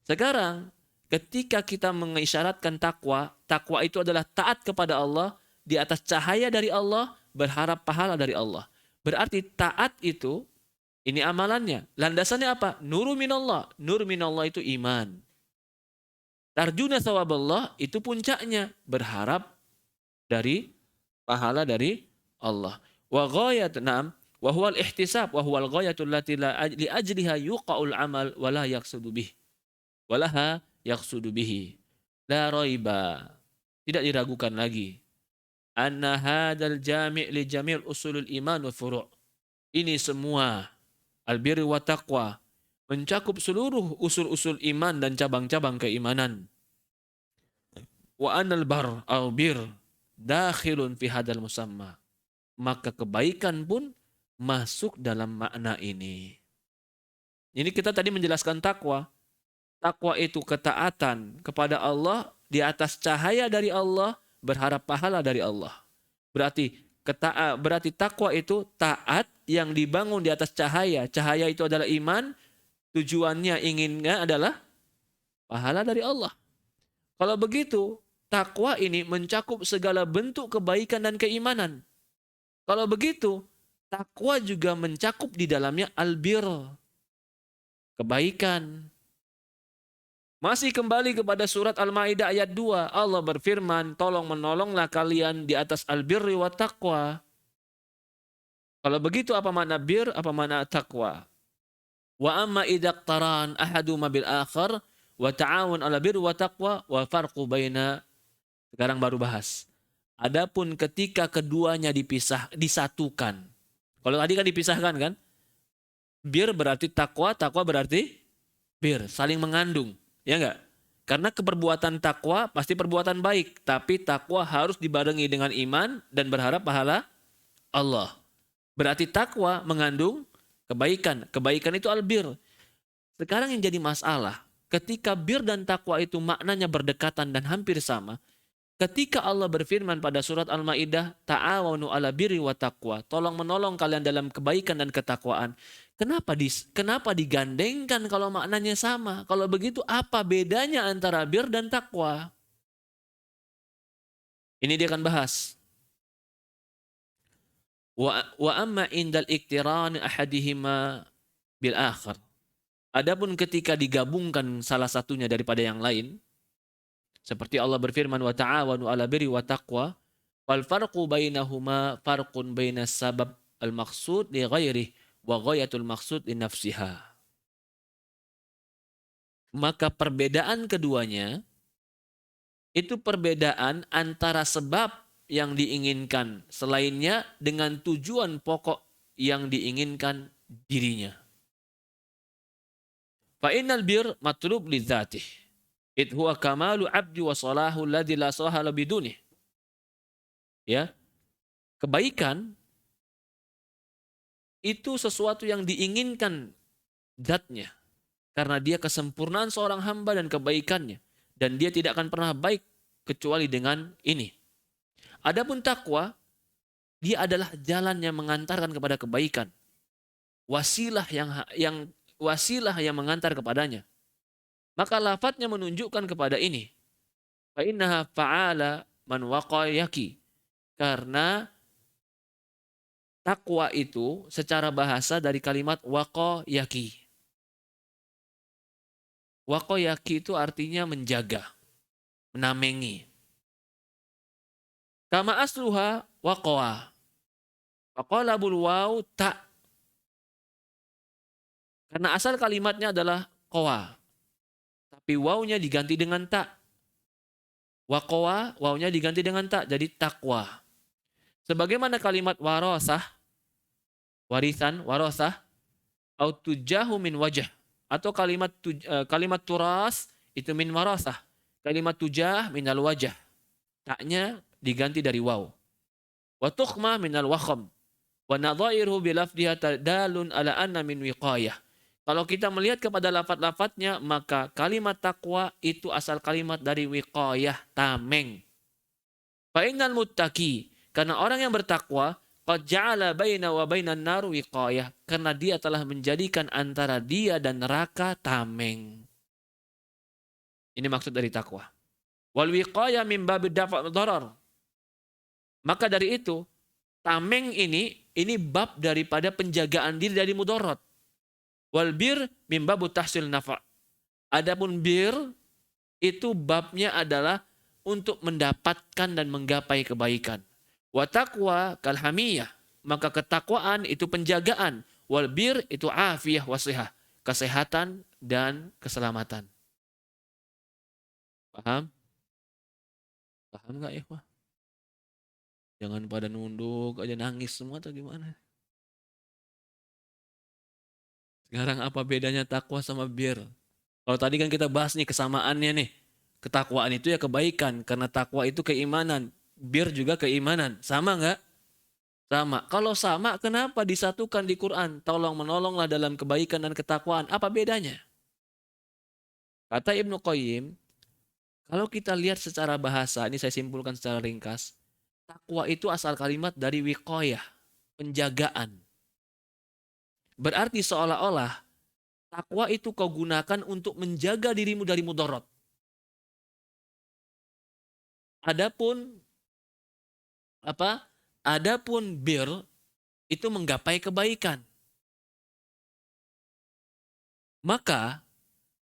Sekarang, ketika kita mengisyaratkan takwa, takwa itu adalah taat kepada Allah, di atas cahaya dari Allah, berharap pahala dari Allah. Berarti taat itu, ini amalannya. Landasannya apa? Nuru minallah. Nur minallah itu iman. Tarjuna thawaballah itu puncaknya. Berharap dari pahala dari Allah. Wa ghayat na'am. Wa huwal ihtisab. Wa huwal ghayatul lati li ajliha yuqa'ul amal wa la yaqsudu bih. Wa laha yaqsudu bihi. La raiba. Tidak diragukan lagi. Anna hadal jami' li jamil usulul iman wa furu'. Ini semua al-birri wa taqwa mencakup seluruh usul-usul iman dan cabang-cabang keimanan. Wa anal bar au bir dakhilun fi hadal musamma. Maka kebaikan pun masuk dalam makna ini. Ini kita tadi menjelaskan takwa. Takwa itu ketaatan kepada Allah di atas cahaya dari Allah, berharap pahala dari Allah. Berarti takwa itu taat yang dibangun di atas cahaya. Cahaya itu adalah iman. Tujuannya inginnya adalah pahala dari Allah. Kalau begitu, takwa ini mencakup segala bentuk kebaikan dan keimanan. Kalau begitu, takwa juga mencakup di dalamnya albir, kebaikan. Masih kembali kepada surat Al-Maidah ayat 2. Allah berfirman, tolong menolonglah kalian di atas albirri wa taqwa. Kalau begitu apa makna bir, apa makna taqwa? Wa amma idaqtaran ahaduma bil akhar wa ta'awun ala bir wa taqwa wa farqu baina. Sekarang baru bahas. Adapun ketika keduanya disatukan. Kalau tadi kan dipisahkan kan? Bir berarti takwa, takwa berarti bir, saling mengandung. Ya enggak? Karena keperbuatan takwa pasti perbuatan baik. Tapi takwa harus dibarengi dengan iman dan berharap pahala Allah. Berarti takwa mengandung kebaikan. Kebaikan itu albir. Sekarang yang jadi masalah, ketika bir dan takwa itu maknanya berdekatan dan hampir sama, ketika Allah berfirman pada surat Al-Maidah, ta'awanu ala birri wa taqwa, tolong menolong kalian dalam kebaikan dan ketakwaan. Kenapa digandengkan kalau maknanya sama? Kalau begitu apa bedanya antara bir dan takwa? Ini dia akan bahas. Wa amma indal iktiran ahadihima bil akhar. Adapun ketika digabungkan salah satunya daripada yang lain, seperti Allah berfirman wa ta'awanu 'ala birri wa taqwa, wal farqu bainahuma farqun bainas sabab al maqsud li ghairihi wa ghayatul maqsud li nafsiha. Maka perbedaan keduanya itu perbedaan antara sebab yang diinginkan selainnya dengan tujuan pokok yang diinginkan dirinya. Fa innal bir matlub li dzatih. Id huwa kamalu abdi wa salahu alladzi la sahala bidunih. Ya, kebaikan itu sesuatu yang diinginkan zatnya. Karena dia kesempurnaan seorang hamba dan kebaikannya. Dan dia tidak akan pernah baik kecuali dengan ini. Adapun takwa, dia adalah jalan yang mengantarkan kepada kebaikan. Wasilah yang mengantar kepadanya. Maka lafadznya menunjukkan kepada ini. Fa innaha fa'ala man waqayaki. Karena takwa itu secara bahasa dari kalimat waqayaki. Waqayaki itu artinya menjaga, menamengi. Kama asluha waqawa. Waqalabul waw ta. Karena asal kalimatnya adalah qawa. Tapi wawnya diganti dengan ta. Waqawa, wawnya diganti dengan ta. Jadi takwa. Sebagaimana kalimat warasah, warisan, warasah, au tujahu min wajah. Atau kalimat turas itu min warasah. Kalimat tujah minal wajah. Taknya diganti dari waw. Wa tukhma minal wakham. Wa nadhairuhu bilafdiha dalun ala anna min wiqayah. Kalau kita melihat kepada lafaz-lafaznya, maka kalimat takwa itu asal kalimat dari wiqayah, tameng. Fa innal muttaqi, karena orang yang bertakwa, qad ja'ala baina wa bainan nar wiqayah, karena dia telah menjadikan antara dia dan neraka tameng. Ini maksud dari takwa. Wal wiqayah min babid dafa' dharar. Maka dari itu, tameng ini bab daripada penjagaan diri dari mudarat. Wal bir min babu tahsil nafa'. Adapun bir itu babnya adalah untuk mendapatkan dan menggapai kebaikan. Wa taqwa kal hamiyah, maka ketakwaan itu penjagaan. Wal bir itu afiyah wasihah, kesehatan dan keselamatan. Paham? Paham enggak ya, Pak? Jangan pada nunduk aja nangis semua atau gimana? Sekarang apa bedanya takwa sama bir? Kalau tadi kan kita bahas nih kesamaannya nih. Ketakwaan itu ya kebaikan. Karena takwa itu keimanan. Bir juga keimanan. Sama nggak? Sama. Kalau sama, kenapa disatukan di Quran? Tolong menolonglah dalam kebaikan dan ketakwaan. Apa bedanya? Kata Ibnu Qayyim, kalau kita lihat secara bahasa, ini saya simpulkan secara ringkas. Takwa itu asal kalimat dari wiqayah, penjagaan. Berarti seolah-olah takwa itu kau gunakan untuk menjaga dirimu dari mudarat. Adapun Adapun bir itu menggapai kebaikan. Maka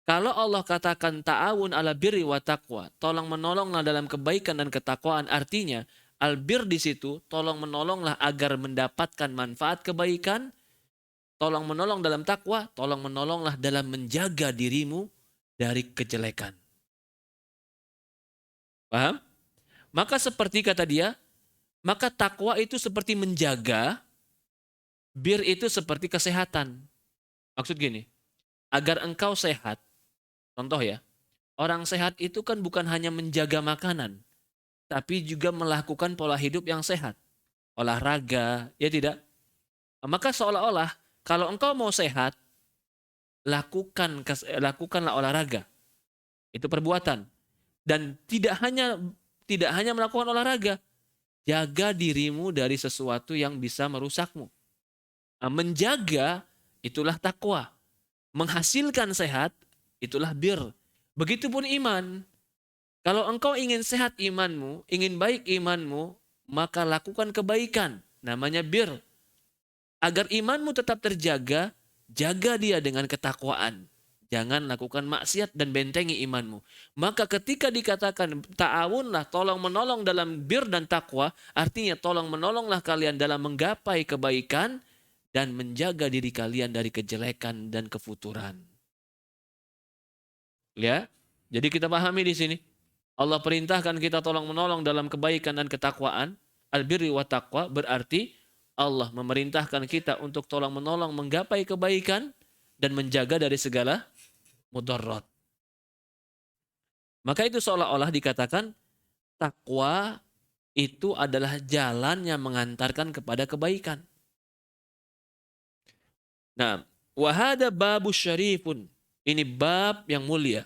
kalau Allah katakan ta'awun ala birri wa taqwa, tolong menolonglah dalam kebaikan dan ketakwaan, artinya albir di situ tolong menolonglah agar mendapatkan manfaat kebaikan. Tolong menolong dalam takwa, tolong menolonglah dalam menjaga dirimu dari kejelekan. Paham? Maka seperti kata dia, maka takwa itu seperti menjaga, bir itu seperti kesehatan. Maksud gini, agar engkau sehat, contoh ya, orang sehat itu kan bukan hanya menjaga makanan, tapi juga melakukan pola hidup yang sehat. Olahraga, ya tidak? Maka seolah-olah, kalau engkau mau sehat, lakukanlah olahraga. Itu perbuatan. Dan tidak hanya melakukan olahraga, jaga dirimu dari sesuatu yang bisa merusakmu. Nah, menjaga itulah takwa. Menghasilkan sehat itulah bir. Begitupun iman. Kalau engkau ingin sehat imanmu, ingin baik imanmu, maka lakukan kebaikan. Namanya bir. Agar imanmu tetap terjaga, jaga dia dengan ketakwaan. Jangan lakukan maksiat dan bentengi imanmu. Maka ketika dikatakan ta'awunlah, tolong menolong dalam bir dan takwa, artinya tolong menolonglah kalian dalam menggapai kebaikan dan menjaga diri kalian dari kejelekan dan kefuturan. Ya, jadi kita pahami di sini. Allah perintahkan kita tolong menolong dalam kebaikan dan ketakwaan. Al-birri wa taqwa berarti Allah memerintahkan kita untuk tolong menolong menggapai kebaikan dan menjaga dari segala mudarat. Maka itu seolah-olah dikatakan takwa itu adalah jalan yang mengantarkan kepada kebaikan. Nah, wahada babu syarifun. Ini bab yang mulia.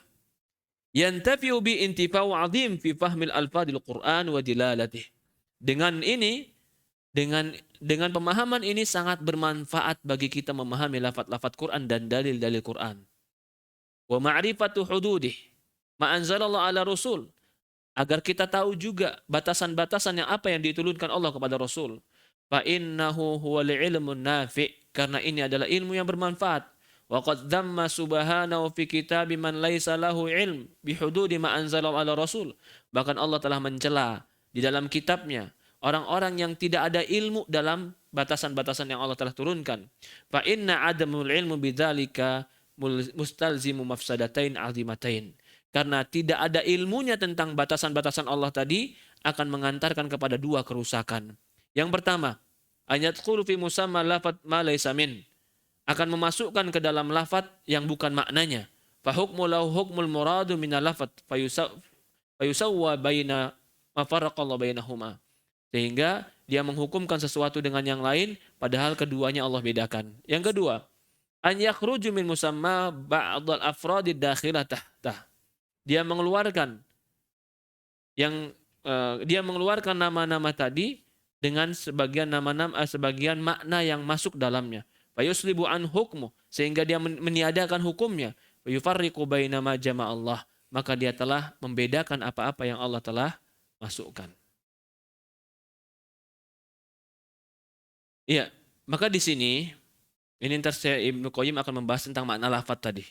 Yantafi'u bi intifa'u azim fi fahmil alfadil Qur'an wa dilalatih. Dengan ini, dengan pemahaman ini sangat bermanfaat bagi kita memahami lafaz-lafaz Quran dan dalil-dalil Quran. Wa ma'rifatu hududih. Ma anzalallahu ala rasul. Agar kita tahu juga batasan-batasan yang apa yang diturunkan Allah kepada Rasul. Fa innahu huwal ilmun nafi', karena ini adalah ilmu yang bermanfaat. Wa qad dzamma subhanahu fi kitabi man laisa lahu ilm bi hududi ma anzalallahu ala rasul. Bahkan Allah telah mencela di dalam kitabnya orang-orang yang tidak ada ilmu dalam batasan-batasan yang Allah telah turunkan. Fa inna adamul ilmu bidzalika mustalzimu mafsadatain azimatain. Karena tidak ada ilmunya tentang batasan-batasan Allah tadi akan mengantarkan kepada dua kerusakan. Yang pertama, ayatqulu fi musamma lafat ma laysa min, akan memasukkan ke dalam lafat yang bukan maknanya. Fa hukmu lahu hukmul muradu min lafat fayusawwa baina ma faraqallahu bainahuma. Sehingga dia menghukumkan sesuatu dengan yang lain padahal keduanya Allah bedakan. Yang kedua, an yakhruju min musamma ba'd al-afrad ad-dakhilah tahtah. Dia mengeluarkan nama-nama tadi dengan sebagian nama-nama sebagian makna yang masuk dalamnya. Fayuslibu an hukmu, sehingga dia meniadakan hukumnya. Fayufarriqu baina ma jama'allah, maka dia telah membedakan apa-apa yang Allah telah masukkan. Iya, maka di sini ini Ibnu Qayyim akan membahas tentang makna lafaz tadi.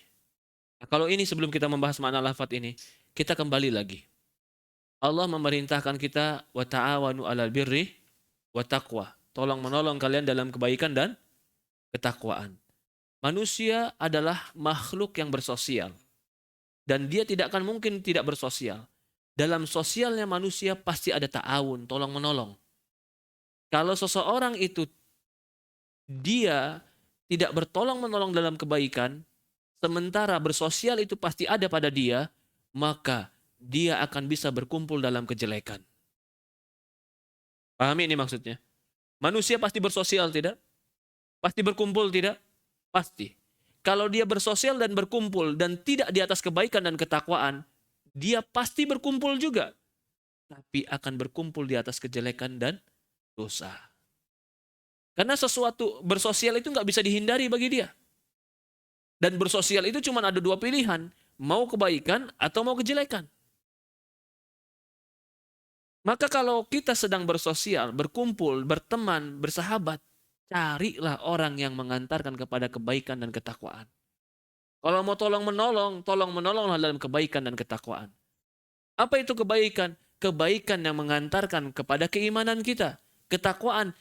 Nah, kalau ini sebelum kita membahas makna lafaz ini, kita kembali lagi. Allah memerintahkan kita wa ta'awanu 'alal birri wa taqwa. Tolong menolong kalian dalam kebaikan dan ketakwaan. Manusia adalah makhluk yang bersosial. Dan dia tidak akan mungkin tidak bersosial. Dalam sosialnya manusia pasti ada ta'awun, tolong menolong. Kalau seseorang itu dia tidak bertolong menolong dalam kebaikan, sementara bersosial itu pasti ada pada dia, maka dia akan bisa berkumpul dalam kejelekan. Pahami ini maksudnya? Manusia pasti bersosial, tidak? Pasti berkumpul, tidak? Pasti. Kalau dia bersosial dan berkumpul dan tidak di atas kebaikan dan ketakwaan, dia pasti berkumpul juga. Tapi akan berkumpul di atas kejelekan dan dosa. Karena sesuatu bersosial itu nggak bisa dihindari bagi dia. Dan bersosial itu cuma ada dua pilihan. Mau kebaikan atau mau kejelekan. Maka kalau kita sedang bersosial, berkumpul, berteman, bersahabat, carilah orang yang mengantarkan kepada kebaikan dan ketakwaan. Kalau mau tolong menolonglah dalam kebaikan dan ketakwaan. Apa itu kebaikan? Kebaikan yang mengantarkan kepada keimanan kita. Ketakwaan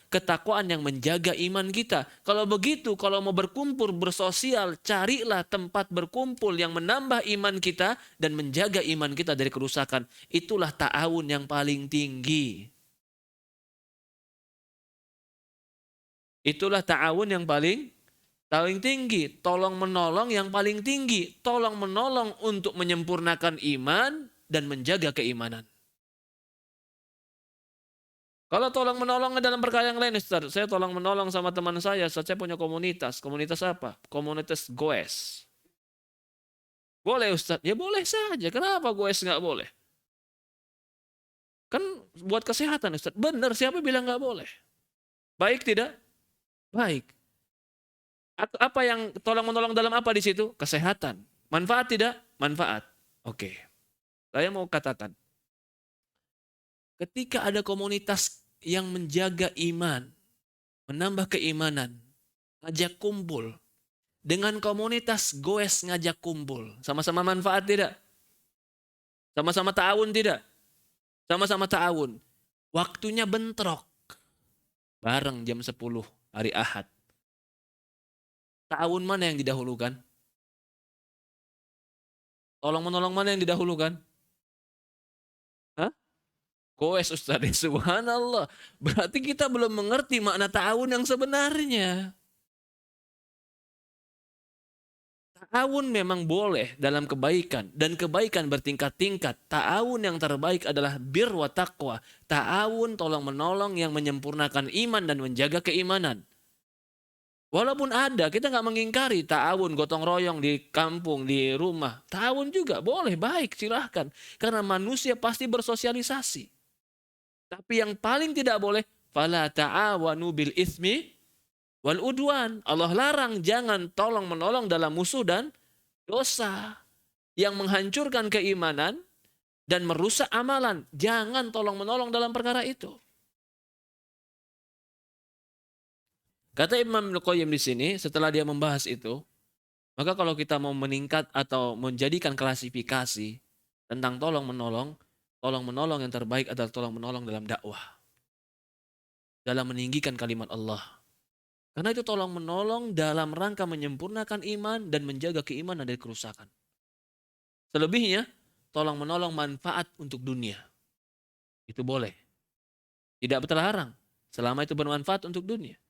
yang menjaga iman kita. Kalau begitu, kalau mau berkumpul, bersosial, carilah tempat berkumpul yang menambah iman kita dan menjaga iman kita dari kerusakan. Itulah ta'awun yang paling tinggi. Itulah ta'awun yang paling tinggi. Tolong menolong yang paling tinggi. Tolong menolong untuk menyempurnakan iman dan menjaga keimanan. Kalau tolong menolong dalam perkara yang lain, Ustaz, saya tolong menolong sama teman saya, Ustaz, saya punya komunitas. Komunitas apa? Komunitas goes. Boleh, Ustaz? Ya boleh saja. Kenapa goes nggak boleh? Kan buat kesehatan, Ustaz. Benar, siapa bilang nggak boleh? Baik tidak? Baik. Apa yang tolong menolong dalam apa di situ? Kesehatan. Manfaat tidak? Manfaat. Oke. Saya mau katakan, ketika ada komunitas yang menjaga iman, menambah keimanan, ngajak kumpul, dengan komunitas goes ngajak kumpul, sama-sama manfaat tidak? Sama-sama ta'awun tidak? Sama-sama ta'awun. Waktunya bentrok. Bareng jam 10 hari Ahad. Ta'awun mana yang didahulukan? Tolong menolong mana yang didahulukan? Hah? Goes, Ustaz. Subhanallah. Berarti kita belum mengerti makna ta'awun yang sebenarnya. Ta'awun memang boleh dalam kebaikan, dan kebaikan bertingkat-tingkat. Ta'awun yang terbaik adalah bir wa taqwa. Ta'awun tolong-menolong yang menyempurnakan iman dan menjaga keimanan. Walaupun ada, kita nggak mengingkari ta'awun, gotong royong di kampung, di rumah. Ta'awun juga boleh, baik, silahkan. Karena manusia pasti bersosialisasi. Tapi yang paling tidak boleh, fala ta'awanu bil ismi wal udwan. Allah larang, jangan tolong-menolong dalam musuh dan dosa yang menghancurkan keimanan dan merusak amalan. Jangan tolong-menolong dalam perkara itu. Kata Imam Ibnu Qayyim di sini, setelah dia membahas itu, maka kalau kita mau meningkat atau menjadikan klasifikasi tentang tolong-menolong yang terbaik adalah tolong-menolong dalam dakwah. Dalam meninggikan kalimat Allah. Karena itu tolong-menolong dalam rangka menyempurnakan iman dan menjaga keimanan dari kerusakan. Selebihnya, tolong-menolong manfaat untuk dunia. Itu boleh. Tidak terlarang, selama itu bermanfaat untuk dunia.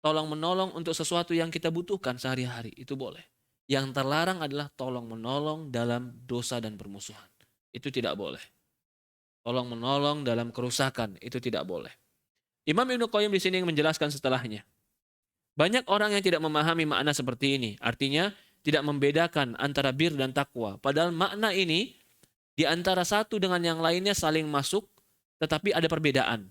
Tolong-menolong untuk sesuatu yang kita butuhkan sehari-hari, itu boleh. Yang terlarang adalah tolong-menolong dalam dosa dan permusuhan. Itu tidak boleh. Tolong-menolong dalam kerusakan, itu tidak boleh. Imam Ibnu Qayyim di sini menjelaskan setelahnya. Banyak orang yang tidak memahami makna seperti ini. Artinya, tidak membedakan antara bir dan takwa. Padahal makna ini, di antara satu dengan yang lainnya saling masuk, tetapi ada perbedaan.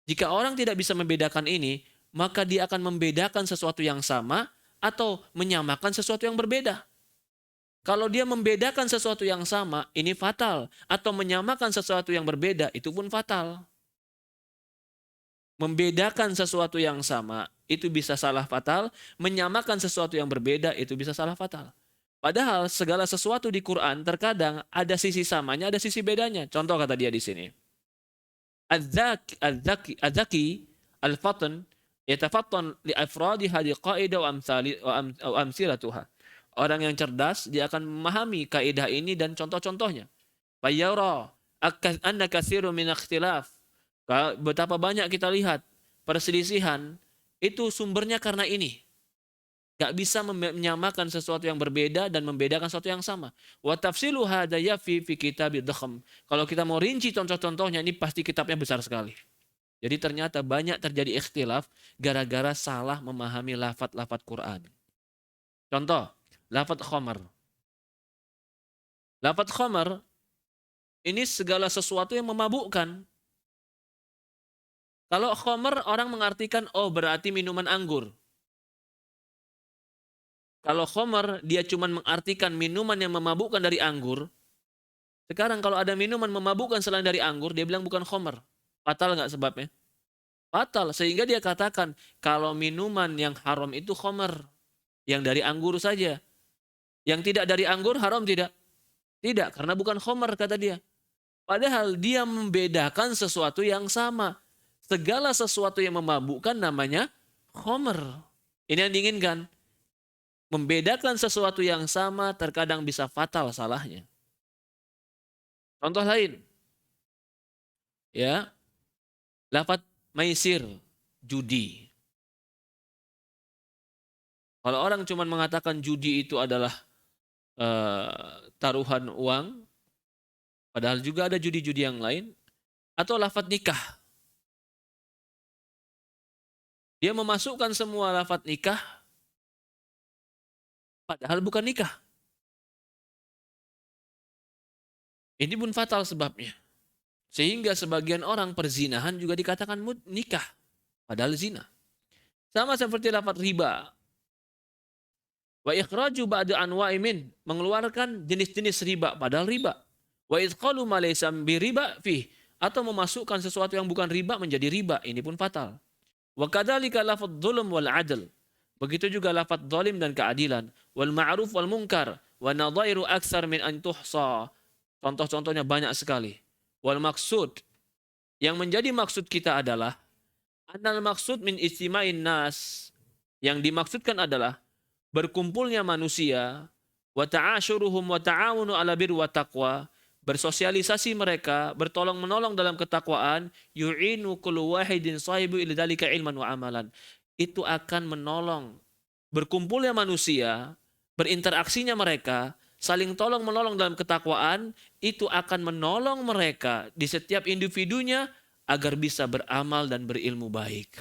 Jika orang tidak bisa membedakan ini, maka dia akan membedakan sesuatu yang sama atau menyamakan sesuatu yang berbeda. Kalau dia membedakan sesuatu yang sama, ini fatal. Atau menyamakan sesuatu yang berbeda, itu pun fatal. Membedakan sesuatu yang sama, itu bisa salah fatal. Menyamakan sesuatu yang berbeda, itu bisa salah fatal. Padahal segala sesuatu di Quran terkadang ada sisi samanya, ada sisi bedanya. Contoh kata dia di sini. Az-zaki, al-fatan, yatafattan li afradiha li qaidah wa amsilatuha. Orang yang cerdas dia akan memahami kaidah ini dan contoh-contohnya. Fayyara anna katsirun min ikhtilaf. Betapa banyak kita lihat perselisihan itu sumbernya karena ini. Gak bisa menyamakan sesuatu yang berbeda dan membedakan sesuatu yang sama. Wa tafsilu hadza yafi fi kitabid dakham. Kalau kita mau rinci contoh-contohnya, ini pasti kitabnya besar sekali. Jadi ternyata banyak terjadi ikhtilaf gara-gara salah memahami lafaz-lafaz Quran. Contoh, lafaz khamar. Lafaz khamar ini segala sesuatu yang memabukkan. Kalau khamar orang mengartikan, oh berarti minuman anggur. Kalau khamar dia cuma mengartikan minuman yang memabukkan dari anggur. Sekarang kalau ada minuman memabukkan selain dari anggur, dia bilang bukan khamar. Fatal nggak sebabnya? Fatal. Sehingga dia katakan, kalau minuman yang haram itu khamar. Yang dari anggur saja. Yang tidak dari anggur haram tidak? Tidak, karena bukan khamar kata dia. Padahal dia membedakan sesuatu yang sama. Segala sesuatu yang memabukkan namanya khamar. Ini yang diinginkan. Membedakan sesuatu yang sama terkadang bisa fatal salahnya. Contoh lain. Ya. Lafaz maisir, judi. Kalau orang cuma mengatakan judi itu adalah taruhan uang, padahal juga ada judi-judi yang lain, atau lafaz nikah. Dia memasukkan semua lafaz nikah, padahal bukan nikah. Ini pun fatal sebabnya. Sehingga sebagian orang perzinahan juga dikatakan nikah, padahal zina. Sama seperti lafaz riba. Wa ikhraju ba'du anwa'i min, mengeluarkan jenis-jenis riba padahal riba. Wa idqalu ma laysa bi riba fih, atau memasukkan sesuatu yang bukan riba menjadi riba, ini pun fatal. Wa kadzalika lafadz dzulm wal 'adl. Begitu juga lafadz zalim dan keadilan, wal ma'ruf wal munkar, wa nadhairu aktsar min an tuhsa. Contoh-contohnya banyak sekali. Wal maksud, yang menjadi maksud kita adalah annal maksud min istima'in nas. Yang dimaksudkan adalah berkumpulnya manusia, wa ta'ashuruhum wa ta'awunu 'ala birri wa taqwa, bersosialisasi mereka, bertolong-menolong dalam ketakwaan, yu'inu kullu wahidin sahibu ila dzalika ilman wa amalan. Itu akan menolong berkumpulnya manusia, berinteraksinya mereka, saling tolong menolong dalam ketakwaan, itu akan menolong mereka di setiap individunya agar bisa beramal dan berilmu baik.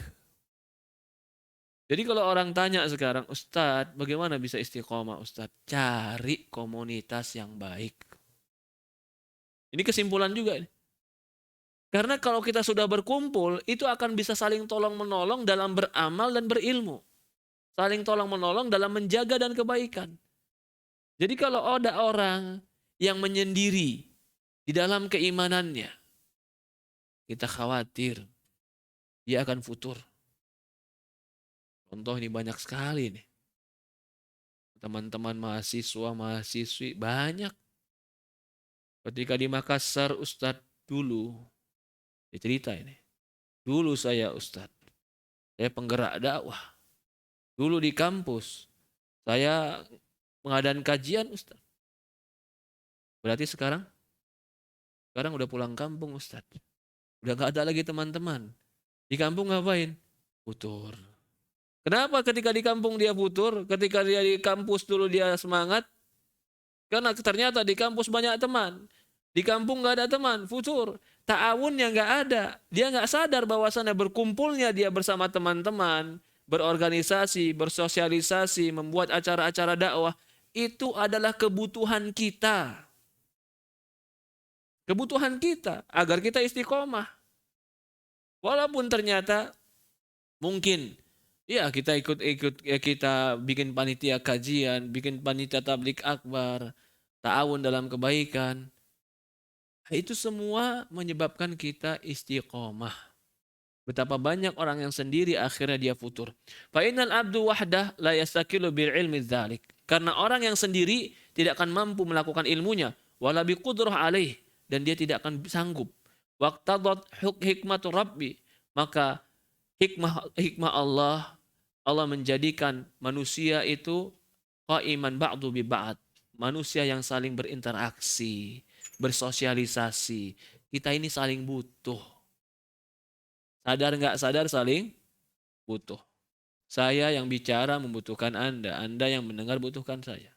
Jadi kalau orang tanya sekarang, Ustadz, bagaimana bisa istiqomah Ustadz? Cari komunitas yang baik. Ini kesimpulan juga. Karena kalau kita sudah berkumpul, itu akan bisa saling tolong-menolong dalam beramal dan berilmu. Saling tolong-menolong dalam menjaga dan kebaikan. Jadi kalau ada orang yang menyendiri di dalam keimanannya, kita khawatir dia akan futur. Contoh ini banyak sekali nih. Teman-teman mahasiswa, mahasiswi banyak. Ketika di Makassar, Ustadz dulu, dicerita ini. Dulu saya Ustadz, saya penggerak dakwah. Dulu di kampus, saya mengadakan kajian Ustadz. Berarti sekarang udah pulang kampung Ustadz. Udah gak ada lagi teman-teman. Di kampung ngapain? Futur. Kenapa ketika di kampung dia futur? Ketika dia di kampus dulu dia semangat? Karena ternyata di kampus banyak teman. Di kampung gak ada teman, futur. Ta'awunnya gak ada. Dia gak sadar bahwasannya berkumpulnya dia bersama teman-teman, berorganisasi, bersosialisasi, membuat acara-acara dakwah, itu adalah kebutuhan kita. Kebutuhan kita agar kita istiqomah. Walaupun ternyata mungkin ya kita ikut kita bikin panitia kajian, bikin panitia tablik akbar, ta'awun dalam kebaikan. Itu semua menyebabkan kita istiqomah. Betapa banyak orang yang sendiri akhirnya dia futur. Fa innal abdu wahdah la yastaqilu bil ilmi dzalik. Karena orang yang sendiri tidak akan mampu melakukan ilmunya wala bi qudrah alaih, dan dia tidak akan sanggup. Waqtadat hikmatu rabbi, maka hikmah Allah menjadikan manusia itu qaiman ba'du bi ba'd. Manusia yang saling berinteraksi, bersosialisasi. Kita ini saling butuh. Sadar nggak sadar saling butuh. Saya yang bicara membutuhkan Anda. Anda yang mendengar butuhkan saya.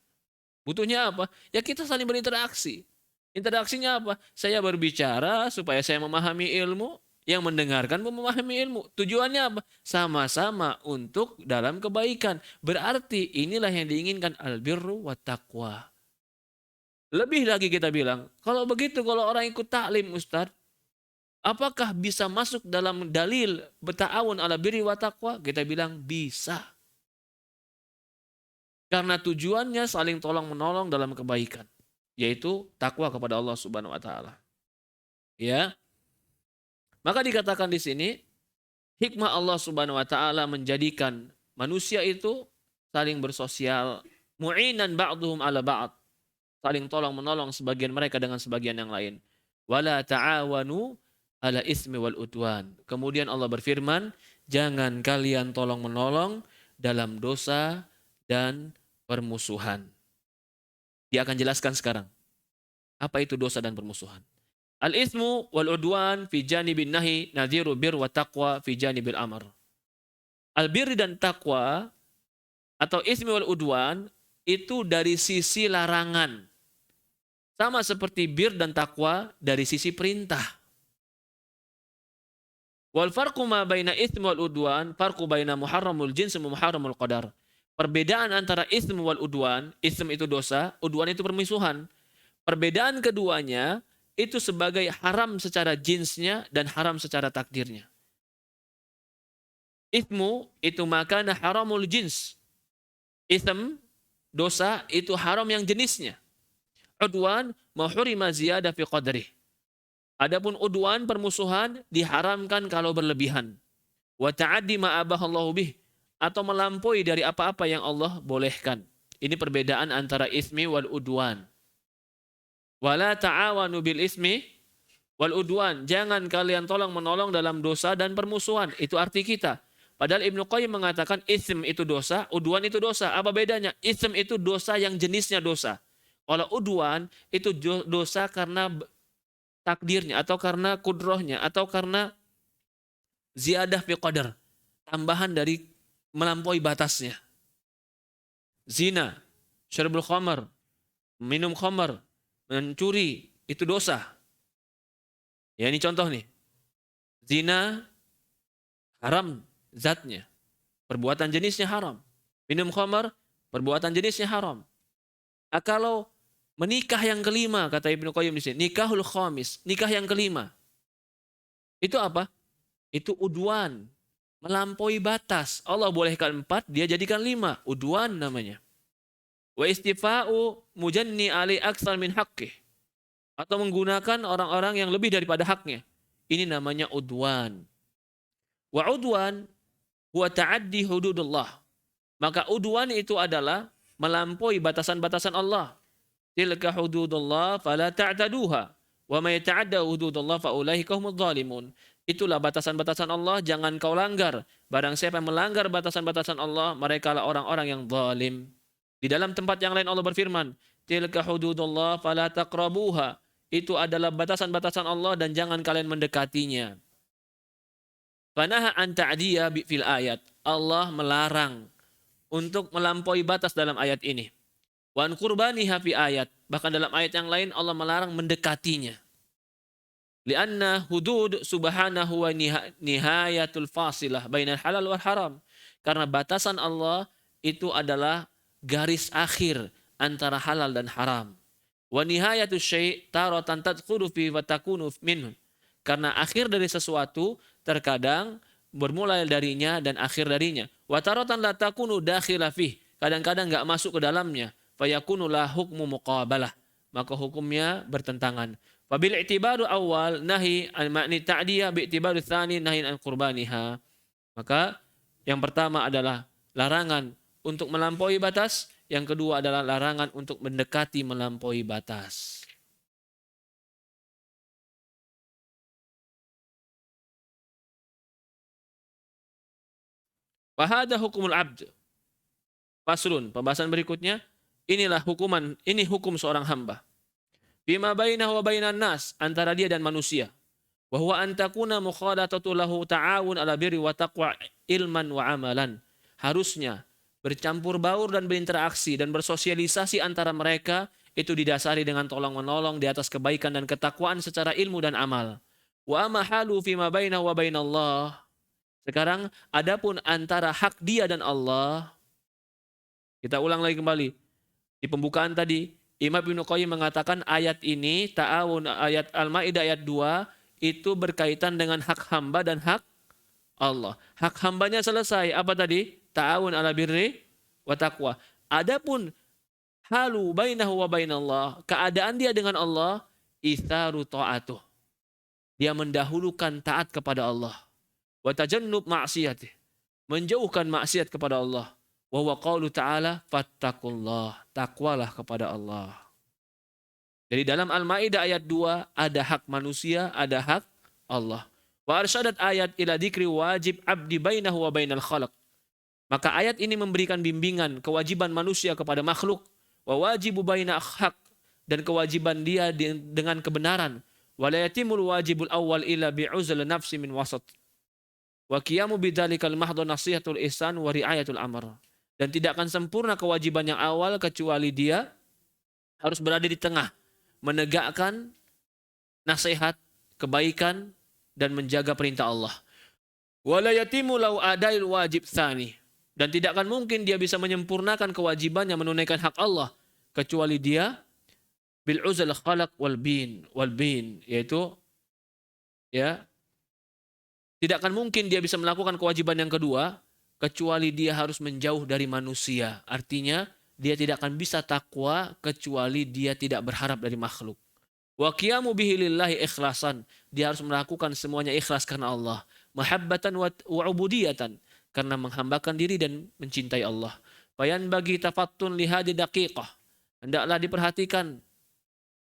Butuhnya apa? Ya kita saling berinteraksi. Interaksinya apa? Saya berbicara supaya saya memahami ilmu. Yang mendengarkan memahami ilmu. Tujuannya apa? Sama-sama untuk dalam kebaikan. Berarti inilah yang diinginkan albirru wa taqwa. Lebih lagi kita bilang, kalau begitu kalau orang ikut taklim Ustadz, apakah bisa masuk dalam dalil berta'awun ala birri wa taqwa? Kita bilang bisa. Karena tujuannya saling tolong-menolong dalam kebaikan, yaitu takwa kepada Allah Subhanahu wa taala. Ya. Maka dikatakan di sini hikmah Allah Subhanahu wa taala menjadikan manusia itu saling bersosial, mu'inan ba'duhum ala ba'd. Saling tolong-menolong sebagian mereka dengan sebagian yang lain. Wala ta'awanu ala ismi wal udwan. Kemudian Allah berfirman, jangan kalian tolong-menolong dalam dosa dan permusuhan. Dia akan jelaskan sekarang. Apa itu dosa dan permusuhan? Al-ismu wal udwan fi janibin nahi nadhiru bir wa taqwa fi janibil amr. Al-birri dan taqwa atau ismi wal udwan itu dari sisi larangan. Sama seperti bir dan takwa dari sisi perintah. Wal farqu ma baina itsm wal udwan farqu baina muharramul jins wa muharramul qadar. Perbedaan antara itsm wal udwan, itsm itu dosa, udwan itu permusuhan. Perbedaan keduanya itu sebagai haram secara jinsnya dan haram secara takdirnya. Itsmu itu makana haramul jins. Itsm dosa itu haram yang jenisnya. Udwan mahurima ziyadah fi qadrih. Adapun udwan permusuhan diharamkan kalau berlebihan. Wa ta'addi ma abahallahu bih, atau melampaui dari apa-apa yang Allah bolehkan. Ini perbedaan antara ismi wal udwan. Wala ta'awanu bil ismi wal udwan. Jangan kalian tolong-menolong dalam dosa dan permusuhan. Itu arti kita. Padahal Ibnu Qayyim mengatakan ism itu dosa, udwan itu dosa. Apa bedanya? Ism itu dosa yang jenisnya dosa. Kalau udwan itu dosa karena takdirnya atau karena kudrohnya atau karena ziyadah fi qadar, tambahan dari melampaui batasnya. Zina, Syarbul khamar, minum khamar, mencuri, itu dosa. Ya ini contoh nih. Zina haram zatnya. Perbuatan jenisnya haram. Minum khamar, perbuatan jenisnya haram. Kalau menikah yang kelima, kata Ibnu Qayyim di sini, nikahul khamis, nikah yang kelima. Itu apa? Itu udwan, melampaui batas. Allah bolehkan 4, dia jadikan 5. Udwan namanya. Wa istifa'u mujanni ali aksar min haqqih. Atau menggunakan orang-orang yang lebih daripada haknya. Ini namanya udwan. Wa udwan huwa ta'addi hududullah. Maka udwan itu adalah melampaui batasan-batasan Allah. Tilka hududullah fala ta'taduha. Wa may ta'adda hududullah fa ulaika humudz zalimun. Itulah batasan-batasan Allah, jangan kau langgar. Barang siapa yang melanggar batasan-batasan Allah, mereka lah orang-orang yang zalim. Di dalam tempat yang lain Allah berfirman, tilka hududullah fala taqrabuha. Itu adalah batasan-batasan Allah dan jangan kalian mendekatinya. Fanaha an ta'diya fil ayat. Allah melarang untuk melampaui batas dalam ayat ini. Wa an qurbaniha fi ayat. Bahkan dalam ayat yang lain Allah melarang mendekatinya. Lianna hudud subhanahu wa nihayatul fasilah bainal halal wal haram. Karena batasan Allah itu adalah garis akhir antara halal dan haram. Wa nihayatus syai' taratan tadkhulu fi wa takunu minhu. Karena akhir dari sesuatu terkadang bermula darinya dan akhir darinya. Wa taratan la takunu dakhila fih. Kadang-kadang enggak masuk ke dalamnya. Fa yakunu la hukmu muqabalah. Maka hukumnya bertentangan. Fa bil i'tibaru awal nahi an ma'ni ta'diyah bi i'tibaru tsani nahi an qurbaniha. Maka yang pertama adalah larangan untuk melampaui batas. Yang kedua adalah larangan untuk mendekati melampaui batas. Fahada hukumul abd. Faslun, pembahasan berikutnya. Inilah hukuman, ini hukum seorang hamba. Bima bainahu wa bainan nas, antara dia dan manusia. Wa huwa an takuna mukhalatatu lahu ta'awun ala birri wa taqwa ilman wa amalan. Harusnya bercampur baur dan berinteraksi dan bersosialisasi antara mereka itu didasari dengan tolong-menolong di atas kebaikan dan ketakwaan secara ilmu dan amal. Wa amma halu fima bainahu wa bainallah. Sekarang adapun antara hak dia dan Allah. Kita ulang lagi kembali. Di pembukaan tadi Imam Ibnu Qayyim mengatakan ayat ini ta'awun, ayat Al-Maidah ayat 2 itu berkaitan dengan hak hamba dan hak Allah. Hak hambanya selesai. Apa tadi? Ta'awun ala birri wa taqwa. Adapun halu bainahu wa bainallah, keadaan dia dengan Allah, itharu ta'atuh. Dia mendahulukan taat kepada Allah. Wa tajannub ma'siyatih. Menjauhkan maksiat kepada Allah. Wa huwa qaulu ta'ala fattaqullah. Takwalah kepada Allah. Jadi dalam Al-Maidah ayat 2 ada hak manusia, ada hak Allah. Wa arsyadat ayat ila dzikri wajib abdi bainahu wa bainal khalaq. Maka ayat ini memberikan bimbingan kewajiban manusia kepada makhluk. Wa wajibu baina haq. Dan kewajiban dia dengan kebenaran. Wa la yatimul wajibul awal illa bi'uzl nafsi min wasat. Wa qiyamu bidzalikal mahdhu nasihatul ihsan wa riayatul amr. Dan tidak akan sempurna kewajiban yang awal kecuali dia harus berada di tengah. Menegakkan nasihat, kebaikan, dan menjaga perintah Allah. Wa la yatimu law adail wajib tsani. Dan tidak akan mungkin dia bisa menyempurnakan kewajibannya menunaikan hak Allah kecuali dia bil uzal khalaq wal bin, yaitu ya tidak akan mungkin dia bisa melakukan kewajiban yang kedua kecuali dia harus menjauh dari manusia. Artinya dia tidak akan bisa takwa kecuali dia tidak berharap dari makhluk. Wa qiyamu bihi lillahi ikhlasan. Dia harus melakukan semuanya ikhlas karena Allah. Mahabbatan wa ubudiyatan. Karena menghambakan diri dan mencintai Allah. Bayan bagi tafattun lihadi daqiqah. Hendaklah diperhatikan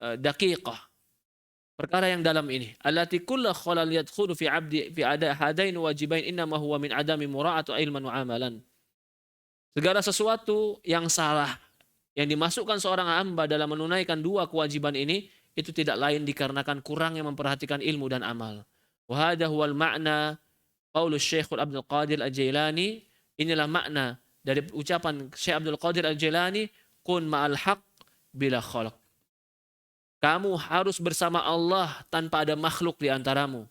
daqiqah. Perkara yang dalam ini. Allati kulla khalal yadkhulu fi abdi fi ada hadain wajibain innama huwa min adami mura'atu ilman wa amalan. Segala sesuatu yang salah yang dimasukkan seorang hamba dalam menunaikan dua kewajiban ini itu tidak lain dikarenakan kurangnya memperhatikan ilmu dan amal. Wa hadha huwal ma'na qaulus Syekh Abdul Qadir Al-Jailani. Inilah makna dari ucapan Syekh Abdul Qadir Al-Jailani, kun ma'al haq bila khalaq. Kamu harus bersama Allah tanpa ada makhluk di antaramu.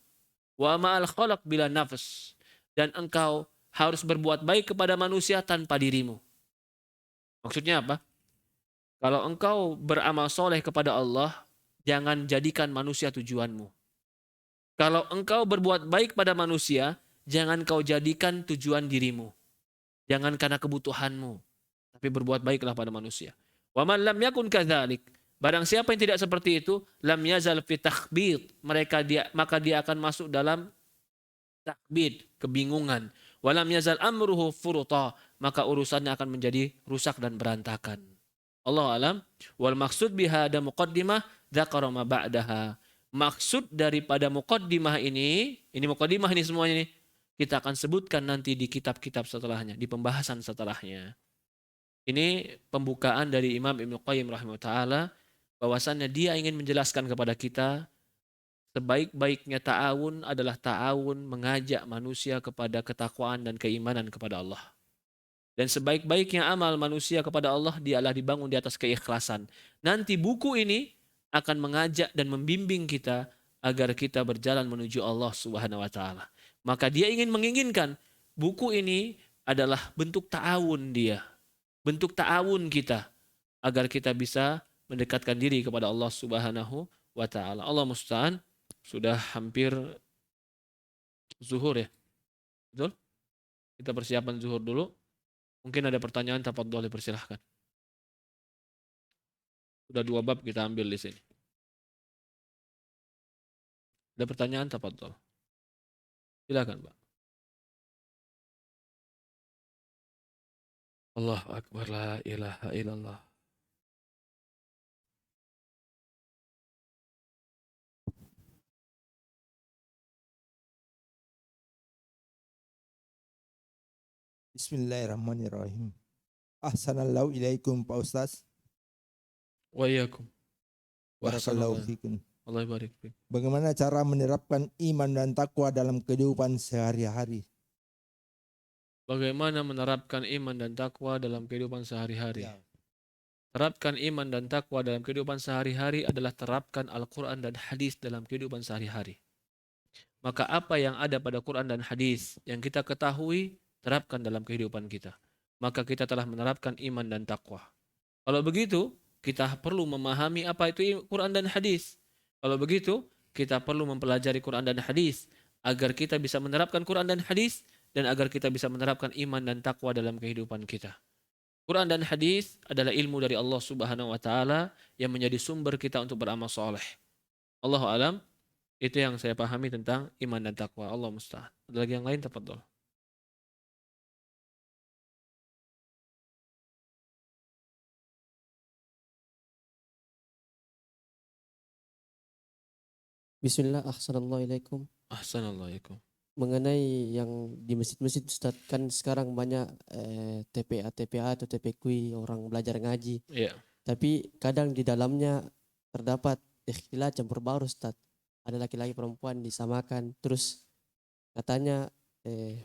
Wa ma'al khalaq bila nafs. Dan engkau harus berbuat baik kepada manusia tanpa dirimu. Maksudnya apa? Kalau engkau beramal soleh kepada Allah, jangan jadikan manusia tujuanmu. Kalau engkau berbuat baik pada manusia, jangan kau jadikan tujuan dirimu. Jangan karena kebutuhanmu, tapi berbuat baiklah pada manusia. Wa man lam yakun kadzalik. Barang siapa yang tidak seperti itu, lam yazal fi takhbid. Maka dia akan masuk dalam takbid, kebingungan. Walam yazal amruhu furuta. Maka urusannya akan menjadi rusak dan berantakan. Allah alam. Wal maksud biha ada muqaddimah dzakara ma ba'daha. Maksud daripada muqaddimah ini muqaddimah ini semuanya nih, kita akan sebutkan nanti di kitab-kitab setelahnya, di pembahasan setelahnya. Ini pembukaan dari Imam Ibnu Qayyim rahimahullah taala, bahwasannya dia ingin menjelaskan kepada kita sebaik-baiknya ta'awun adalah ta'awun mengajak manusia kepada ketakwaan dan keimanan kepada Allah. Dan sebaik-baiknya amal manusia kepada Allah dialah dibangun di atas keikhlasan. Nanti buku ini akan mengajak dan membimbing kita agar kita berjalan menuju Allah Subhanahu wa taala. Maka dia menginginkan buku ini adalah bentuk ta'awun dia. Bentuk ta'awun kita agar kita bisa mendekatkan diri kepada Allah Subhanahu wa taala. Allah musta'an. Sudah hampir zuhur ya. Betul? Kita persiapan zuhur dulu. Mungkin ada pertanyaan, tafadhol dipersilahkan. Sudah 2 bab kita ambil di sini. Ada pertanyaan, tafadhol. Silakan, Pak. Allahu akbar, la ilaha illallah. Bismillahirrahmanirrahim. Ahsanallahu ilaikum Pak Ustaz. Wa iyyakum. Barakallahu fikum. Allah barik fiik. Bagaimana cara menerapkan iman dan takwa dalam kehidupan sehari-hari? Bagaimana menerapkan iman dan takwa dalam kehidupan sehari-hari? Ya. Terapkan iman dan takwa dalam kehidupan sehari-hari adalah terapkan Al-Quran dan hadis dalam kehidupan sehari-hari. Maka apa yang ada pada Quran dan hadis yang kita ketahui, terapkan dalam kehidupan kita. Maka kita telah menerapkan iman dan takwa. Kalau begitu, kita perlu memahami apa itu Quran dan hadis. Kalau begitu, kita perlu mempelajari Quran dan hadis agar kita bisa menerapkan Quran dan hadis dan agar kita bisa menerapkan iman dan takwa dalam kehidupan kita. Quran dan hadis adalah ilmu dari Allah Subhanahu wa taala yang menjadi sumber kita untuk beramal soleh. Allahu alam, itu yang saya pahami tentang iman dan takwa. Allah musta'an. Ada lagi yang lain, tafadhol. Bismillah, assalamualaikum. Ahsanallahu. Mengenai yang di masjid-masjid Ustaz, kan sekarang banyak TPA atau TPQ orang belajar ngaji. Iya. Tapi kadang di dalamnya terdapat ikhtilat campur baur Ustaz. Ada laki-laki perempuan disamakan. Terus katanya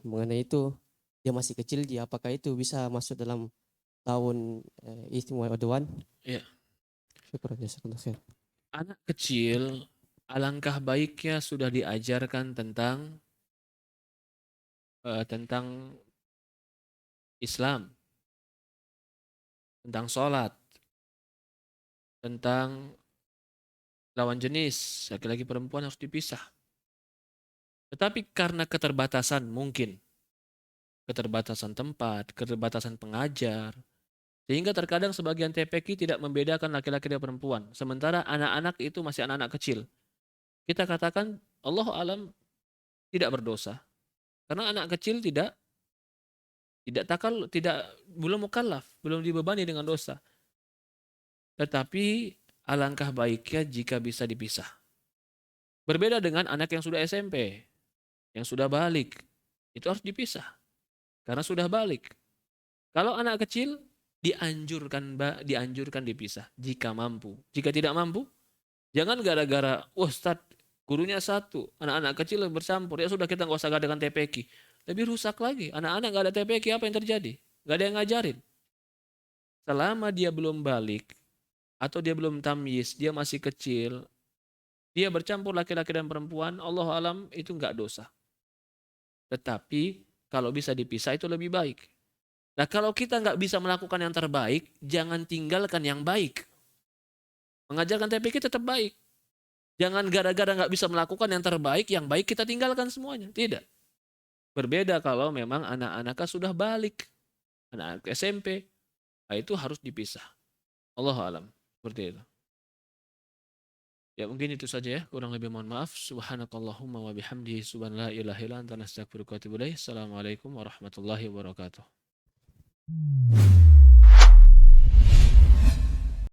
mengenai itu dia masih kecil, apakah itu bisa masuk dalam tahun Istimwa Udwan? Iya. Syukur, jazakallahu khair. Anak kecil alangkah baiknya sudah diajarkan tentang Islam, tentang sholat, tentang lawan jenis, laki-laki perempuan harus dipisah. Tetapi karena keterbatasan mungkin, keterbatasan tempat, keterbatasan pengajar, sehingga terkadang sebagian TPQ tidak membedakan laki-laki dan perempuan. Sementara anak-anak itu masih anak-anak kecil. Kita katakan Allah alam tidak berdosa. Karena anak kecil belum mukallaf, belum dibebani dengan dosa. Tetapi alangkah baiknya jika bisa dipisah. Berbeda dengan anak yang sudah SMP, yang sudah balik, itu harus dipisah. Karena sudah balik. Kalau anak kecil dianjurkan dipisah jika mampu. Jika tidak mampu, jangan gara-gara Ustaz gurunya satu, anak-anak kecil bercampur, ya sudah kita nggak usah adakan TPQ. Lebih rusak lagi. Anak-anak nggak ada TPQ, apa yang terjadi? Nggak ada yang ngajarin. selama dia belum balik atau dia belum tamyiz, dia masih kecil, dia bercampur laki-laki dan perempuan, Allah alam itu nggak dosa. Tetapi kalau bisa dipisah itu lebih baik. Nah kalau kita nggak bisa melakukan yang terbaik, jangan tinggalkan yang baik. Mengajarkan TPQ tetap baik. Jangan gara-gara nggak bisa melakukan yang terbaik, yang baik kita tinggalkan semuanya. Tidak. Berbeda kalau memang anak-anaknya sudah balik. Anak SMP, nah itu harus dipisah. Allah alam. Seperti itu. Ya mungkin itu saja ya. Kurang lebih mohon maaf. Subhanakallahumma wa bihamdihi subhanallah ilaha illa anta nastaghfiruka wa atubu ilaik. Assalamualaikum warahmatullahi wabarakatuh.